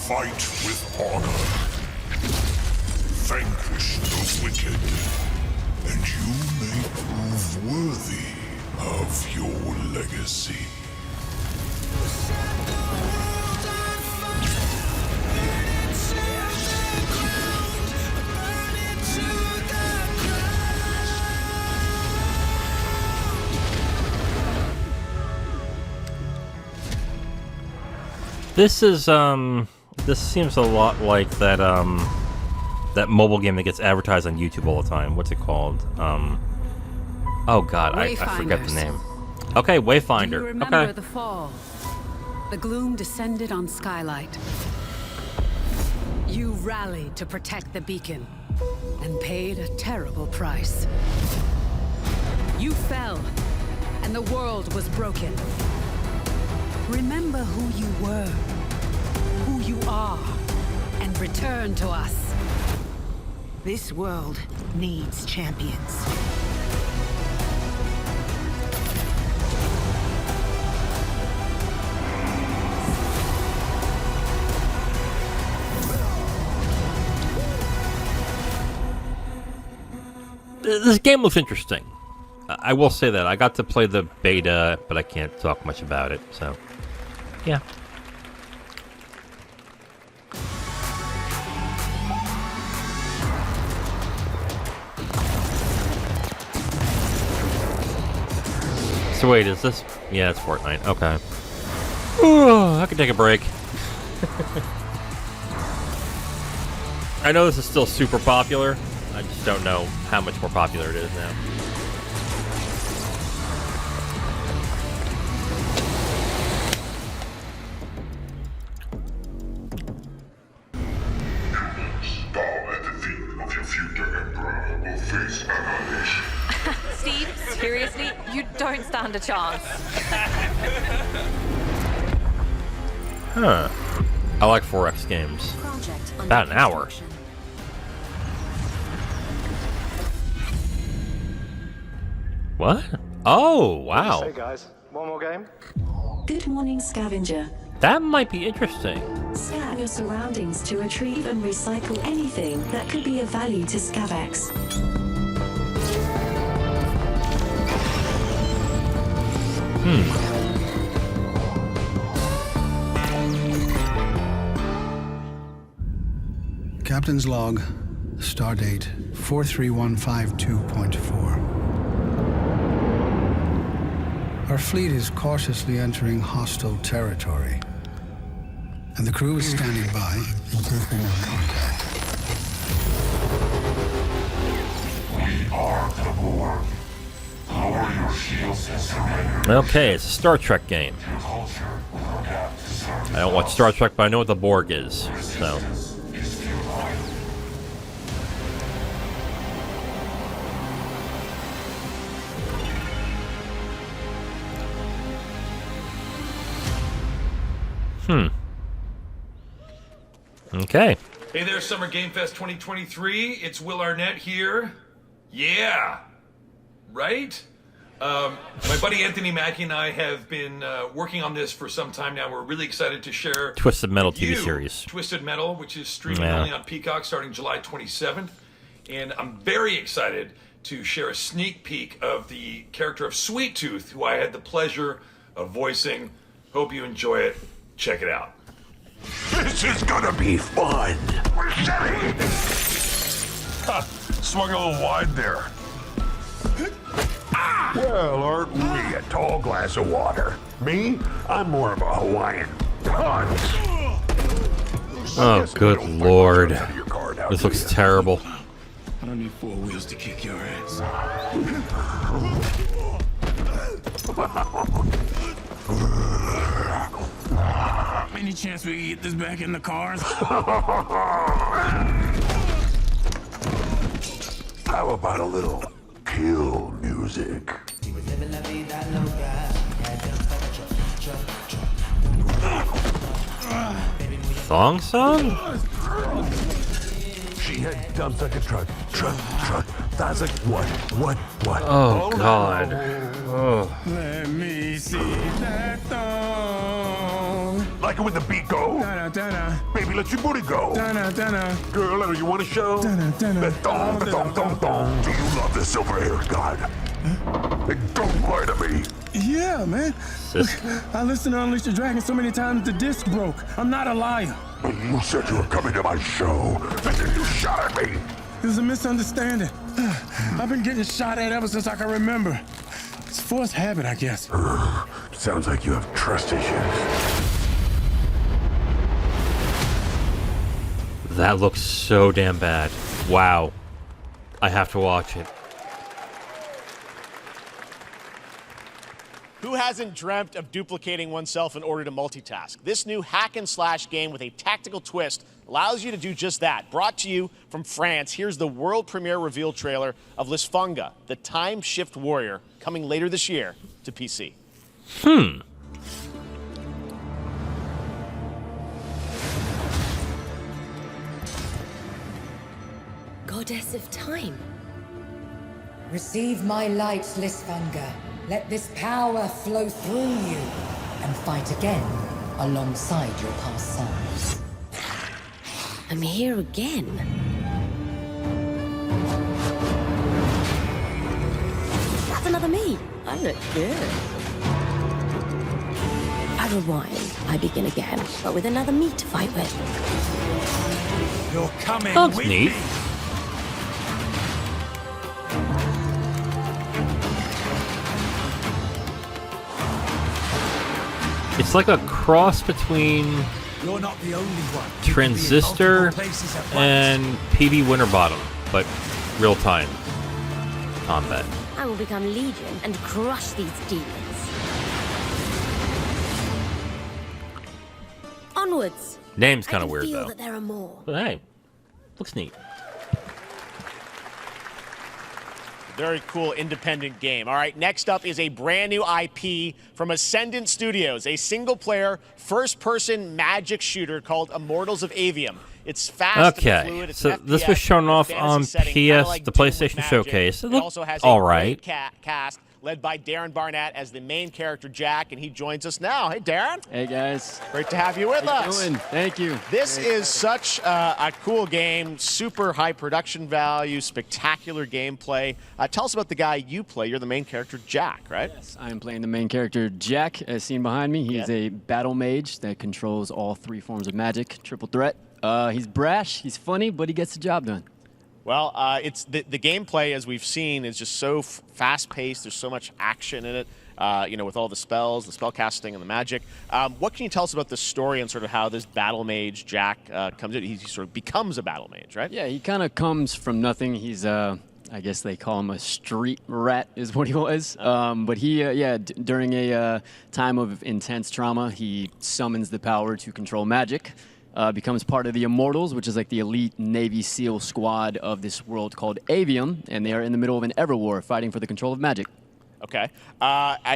Fight with honor. Vanquish the wicked. And you may prove worthy of your legacy. This seems a lot like that that mobile game that gets advertised on YouTube all the time. What's it called? Oh god, I forget the name. Okay, Wayfinder. Do you remember Okay. the fall? The gloom descended on Skylight. You rallied to protect the beacon and paid a terrible price. You fell, and the world was broken. Remember who you were, who you are, and return to us. This world needs champions. This game looks interesting. I will say that. I got to play the beta, but I can't talk much about it, so... Yeah. So wait, is this... Yeah, it's Fortnite. Okay. Ooh, I can take a break. I know this is still super popular. I just don't know how much more popular it is now. Steve, seriously, you don't stand a chance. Huh. I like 4X games. About an hour. What? Oh, wow. Hey guys, one more game? Good morning, scavenger. That might be interesting. Scan your surroundings to retrieve and recycle anything that could be of value to Scavax. Captain's log, stardate 43152.4. Our fleet is cautiously entering hostile territory, and the crew is standing by in case they want contact. We are the Borg. Lower your shields and surrender. Okay, it's a Star Trek game. I don't watch Star Trek, but I know what the Borg is, so... Okay. Hey there, Summer Game Fest 2023. It's Will Arnett here. Yeah. Right? My buddy Anthony Mackie and I have been working on this for some time now. We're really excited to share Twisted Metal TV series. Twisted Metal, which is streaming only on Peacock starting July 27th. And I'm very excited to share a sneak peek of the character of Sweet Tooth, who I had the pleasure of voicing. Hope you enjoy it. Check it out. This is gonna be fun. Swung a little wide there. Well, aren't we a tall glass of water? Me? I'm more of a Hawaiian punch. Oh, good lord. This looks terrible. I don't need four wheels to kick your ass. Any chance we can get this back in the cars? How about a little kill music? Song? She had dumps like a truck. That's like what? Oh, God. Oh. Let me see that thong. Like it when the beat go? Da-da-da-da. Baby, let your booty go. Da-da-da-da. Girl, you want to show? Da-da-da-da. The thong. Do you love the silver-haired god? Then don't lie to me. Yeah, man. Look, I listened to Unleash the Dragon so many times the disc broke. I'm not a liar. You said you were coming to my show, and then you shot at me. It was a misunderstanding. I've been getting shot at ever since I can remember. It's forced habit, I guess. Sounds like you have trust issues. That looks so damn bad. Wow. I have to watch it. Who hasn't dreamt of duplicating oneself in order to multitask? This new hack and slash game with a tactical twist allows you to do just that. Brought to you from France, here's the world premiere reveal trailer of Lysfanga, the Time Shift Warrior, coming later this year to PC. Goddess of Time. Receive my light, Lysfanga. Let this power flow through you and fight again alongside your past selves. I'm here again. another me. I look good. I rewind. I begin again, but with another me to fight with. You're coming That's with neat. me. It's like a cross between You're not the only one. Transistor and PB Winterbottom, but real time combat. I will become Legion and crush these demons. Onwards. Name's kind I of can weird feel though. that there are more. But hey, looks neat. Very cool independent game. All right, next up is a brand new IP from Ascendant Studios, a single-player, first-person magic shooter called Immortals of Avium. It's fast and Okay, fluid. It's so an this FPS was shown off fantasy on setting, kinda PS, like the Doom with PlayStation magic. Showcase. It It looked also has all a right. great cast led by Darren Barnett as the main character Jack, and he joins us now. Hey, Darren. Hey, guys. Great to have you with How you us. doing? Thank you. This Very is such a cool game, super high production value, spectacular gameplay. Tell us about the guy you play. You're the main character, Jack, right? Yes, I am playing the main character, Jack, as seen behind me. He's a battle mage that controls all 3 forms of magic, triple threat. He's brash, he's funny, but he gets the job done. Well, it's the gameplay, as we've seen, is just so fast-paced. There's so much action in it, with all the spells, the spell casting, and the magic. What can you tell us about the story and sort of how this battle mage, Jack, comes in? He sort of becomes a battle mage, right? Yeah, he kind of comes from nothing. He's, I guess they call him a street rat is what he was. But he, during a time of intense trauma, he summons the power to control magic. Becomes part of the Immortals, which is like the elite Navy SEAL squad of this world called Avium, and they are in the middle of an Everwar fighting for the control of magic. Okay.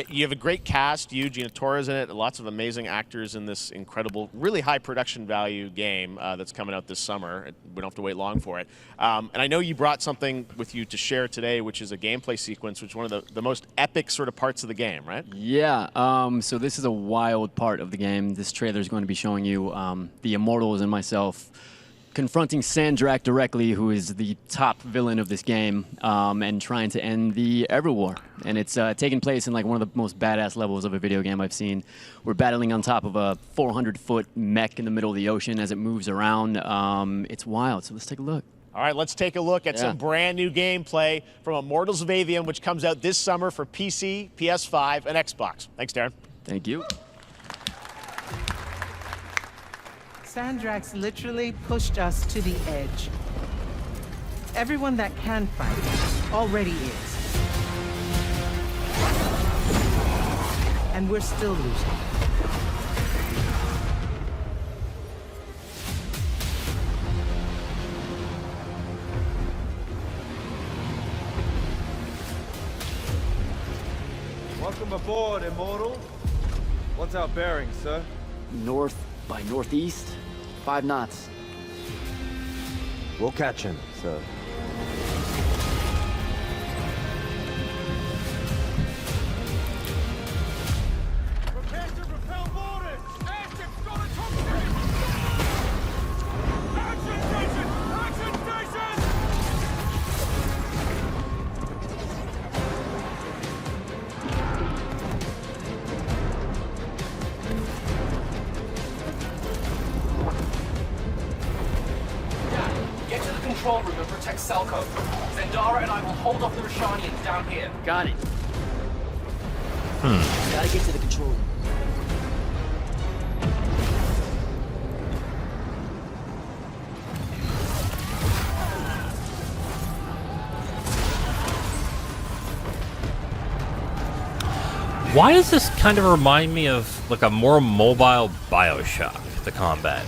You have a great cast. You, Gina Torres in it. Lots of amazing actors in this incredible, really high production value game that's coming out this summer. We don't have to wait long for it. And I know you brought something with you to share today, which is a gameplay sequence, which is one of the most epic sort of parts of the game, right? Yeah. So this is a wild part of the game. This trailer is going to be showing you the Immortals and myself confronting Sandrak directly, who is the top villain of this game, and trying to end the Everwar. And it's taking place in like one of the most badass levels of a video game I've seen. We're battling on top of a 400-foot mech in the middle of the ocean as it moves around. It's wild, so let's take a look. All right, let's take a look at some brand new gameplay from Immortals of Avium, which comes out this summer for PC, PS5, and Xbox. Thanks, Darren. Thank you. Sandrax literally pushed us to the edge. Everyone that can fight already is. And we're still losing. Welcome aboard, Immortal. What's our bearing, sir? North by northeast, 5 knots. We'll catch him, sir. Prepare to repel boarders! Airship's got a top speed! Action station! Action station! Get to the control room and protect Selko. Zendara and I will hold off the Rashanians down here. Got it. Gotta get to the control room. Why does this kind of remind me of like a more mobile BioShock, the combat?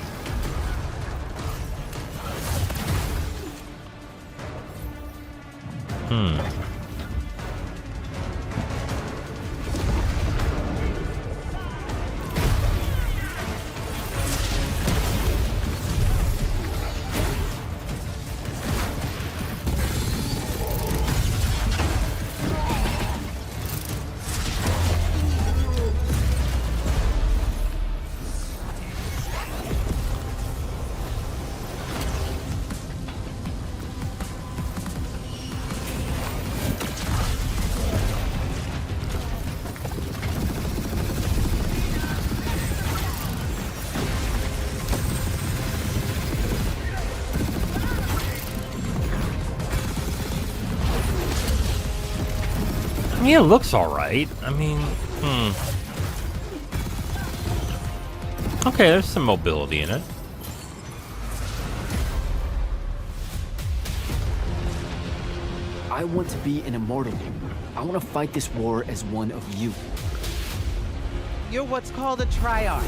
Yeah, it looks alright. I mean, Okay, there's some mobility in it. I want to be an immortal. I want to fight this war as one of you. You're what's called a triarch.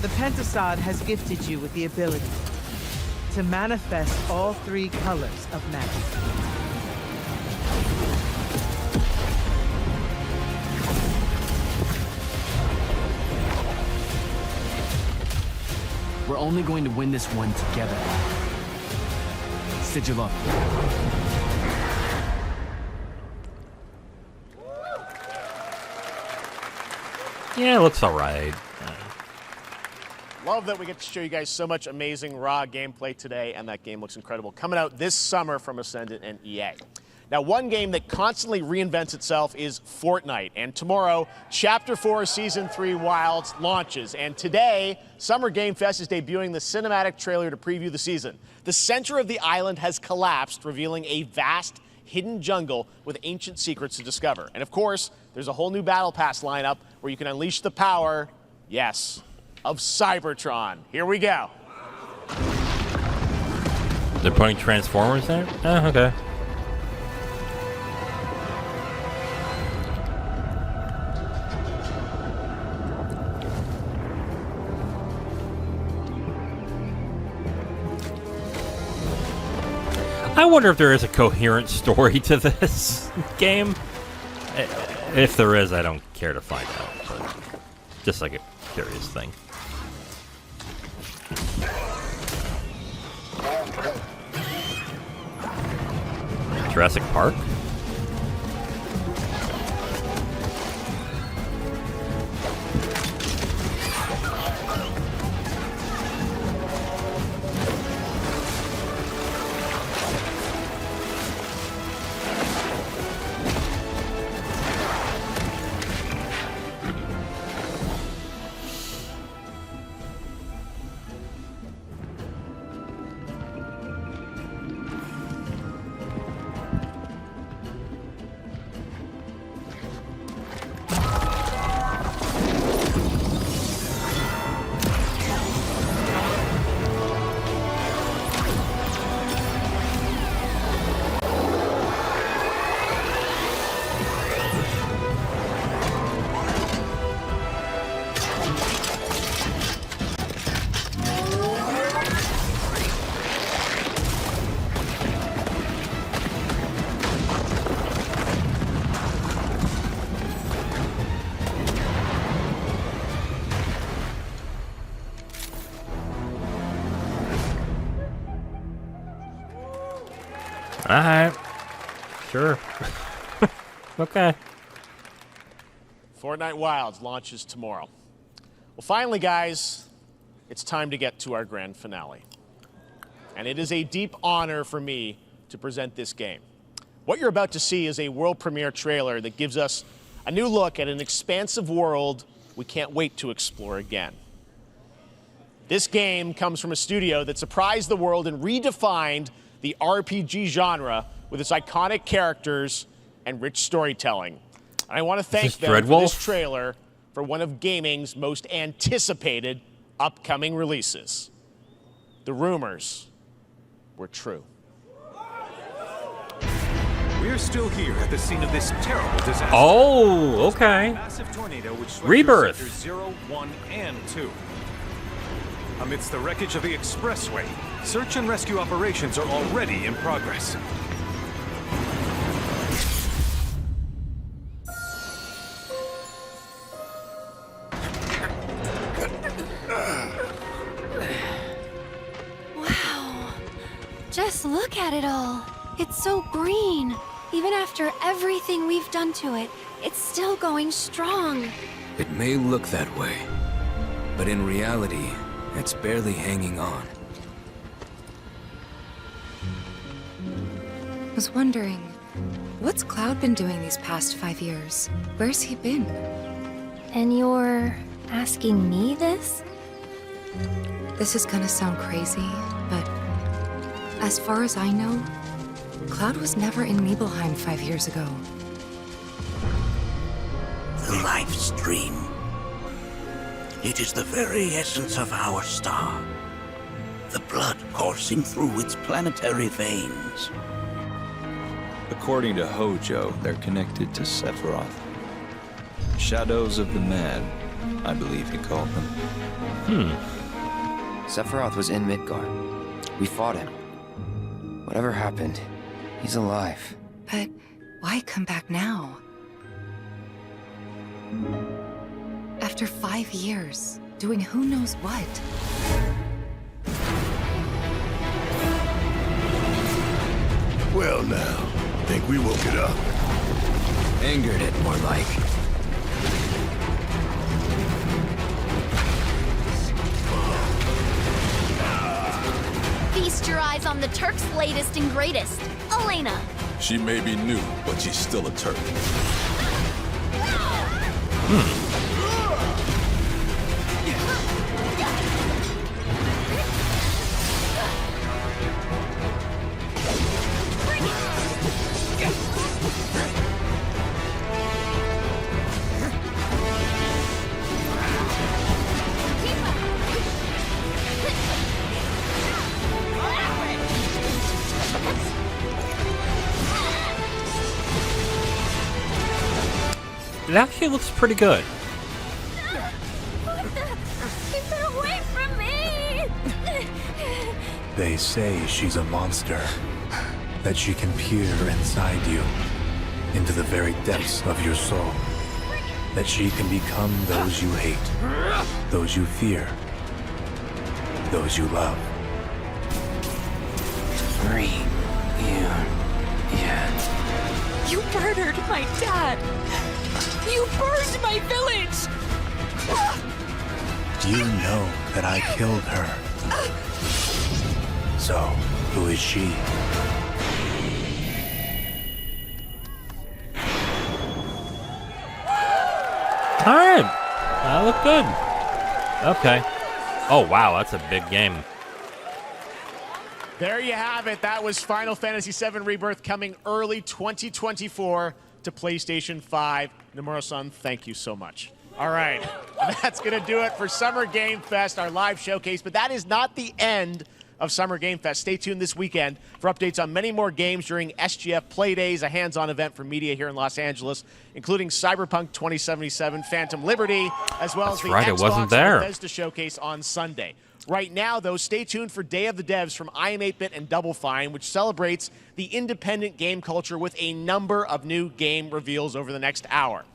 The Pentasod has gifted you with the ability to manifest all 3 colors of magic. We're only going to win this one together. Sigil up. Yeah, it looks alright. Love that we get to show you guys so much amazing raw gameplay today, and that game looks incredible. Coming out this summer from Ascendant and EA. Now, one game that constantly reinvents itself is Fortnite, and tomorrow, Chapter 4 Season 3 Wilds launches, and today, Summer Game Fest is debuting the cinematic trailer to preview the season. The center of the island has collapsed, revealing a vast, hidden jungle with ancient secrets to discover. And of course, there's a whole new Battle Pass lineup where you can unleash the power, yes, of Cybertron. Here we go. They're putting Transformers there? Oh, okay. I wonder if there is a coherent story to this game. If there is, I don't care to find out. But just like a curious thing. Jurassic Park? Alright. Sure. Okay. Fortnite Wilds launches tomorrow. Well, finally, guys, it's time to get to our grand finale. And it is a deep honor for me to present this game. What you're about to see is a world premiere trailer that gives us a new look at an expansive world we can't wait to explore again. This game comes from a studio that surprised the world and redefined the RPG genre with its iconic characters and rich storytelling. And I want to thank them for this trailer for one of gaming's most anticipated upcoming releases. The rumors were true. We're still here at the scene of this terrible disaster. Oh, okay. Massive tornado which swept Rebirth. Sectors 0, 1, and 2. Amidst the wreckage of the expressway, search and rescue operations are already in progress. Wow. Just look at it all. It's so green. Even after everything we've done to it, it's still going strong. It may look that way, but in reality, it's barely hanging on. I was wondering, what's Cloud been doing these past 5 years? Where's he been? And you're asking me this? This is gonna sound crazy, but as far as I know, Cloud was never in Nibelheim 5 years ago. the life stream. It is the very essence of our star. The blood coursing through its planetary veins. According to Hojo, they're connected to Sephiroth. Shadows of the Mad, I believe he called them. Sephiroth was in Midgard. We fought him. Whatever happened, he's alive. But why come back now? After 5 years, doing who knows what. Well now, think we woke it up. Angered it, more like. Feast your eyes on the Turk's latest and greatest, Elena. She may be new, but she's still a Turk. It actually looks pretty good. Keep her away from me! They say she's a monster. That she can peer inside you, into the very depths of your soul. That she can become those you hate, those you fear, those you love. You murdered my dad! You burned my village! You know that I killed her. So, who is she? Alright. That looked good. Okay. Oh, wow. That's a big game. There you have it. That was Final Fantasy VII Rebirth coming early 2024 to PlayStation 5. Nomura-san, thank you so much. All right. That's going to do it for Summer Game Fest, our live showcase. But that is not the end of Summer Game Fest. Stay tuned this weekend for updates on many more games during SGF Play Days, a hands-on event for media here in Los Angeles, including Cyberpunk 2077, Phantom Liberty, as well as the Xbox and Bethesda Showcase on Sunday. Right now, though, stay tuned for Day of the Devs from IM8bit and Double Fine, which celebrates the independent game culture with a number of new game reveals over the next hour.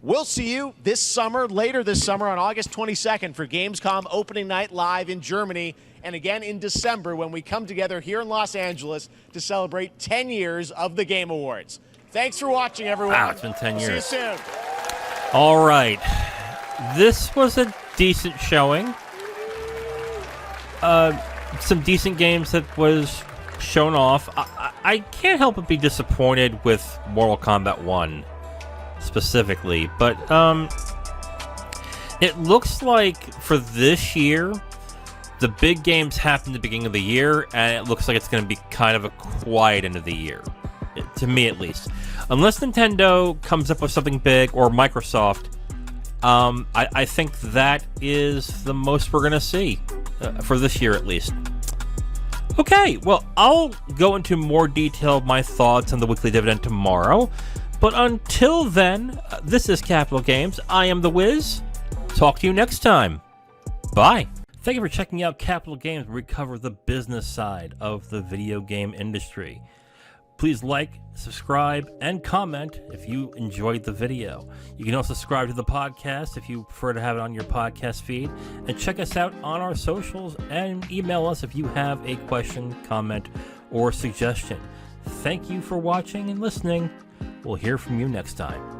We'll see you this summer, later this summer on August 22nd for Gamescom Opening Night Live in Germany, and again in December when we come together here in Los Angeles to celebrate 10 years of the Game Awards. Thanks for watching, everyone. Wow, it's been 10 years. See you soon. All right. This was a decent showing. Some decent games that was shown off. I can't help but be disappointed with Mortal Kombat 1 specifically, but it looks like for this year, the big games happen at the beginning of the year, and it looks like it's going to be kind of a quiet end of the year, to me at least. Unless Nintendo comes up with something big, or Microsoft, I think that is the most we're going to see for this year at least. Okay, well, I'll go into more detail my thoughts on the weekly dividend tomorrow. But until then, this is Capital Games. I am The Wiz. Talk to you next time. Bye. Thank you for checking out Capital Games, where we cover the business side of the video game industry. Please like, subscribe, and comment if you enjoyed the video. You can also subscribe to the podcast if you prefer to have it on your podcast feed. And check us out on our socials and email us if you have a question, comment, or suggestion. Thank you for watching and listening. We'll hear from you next time.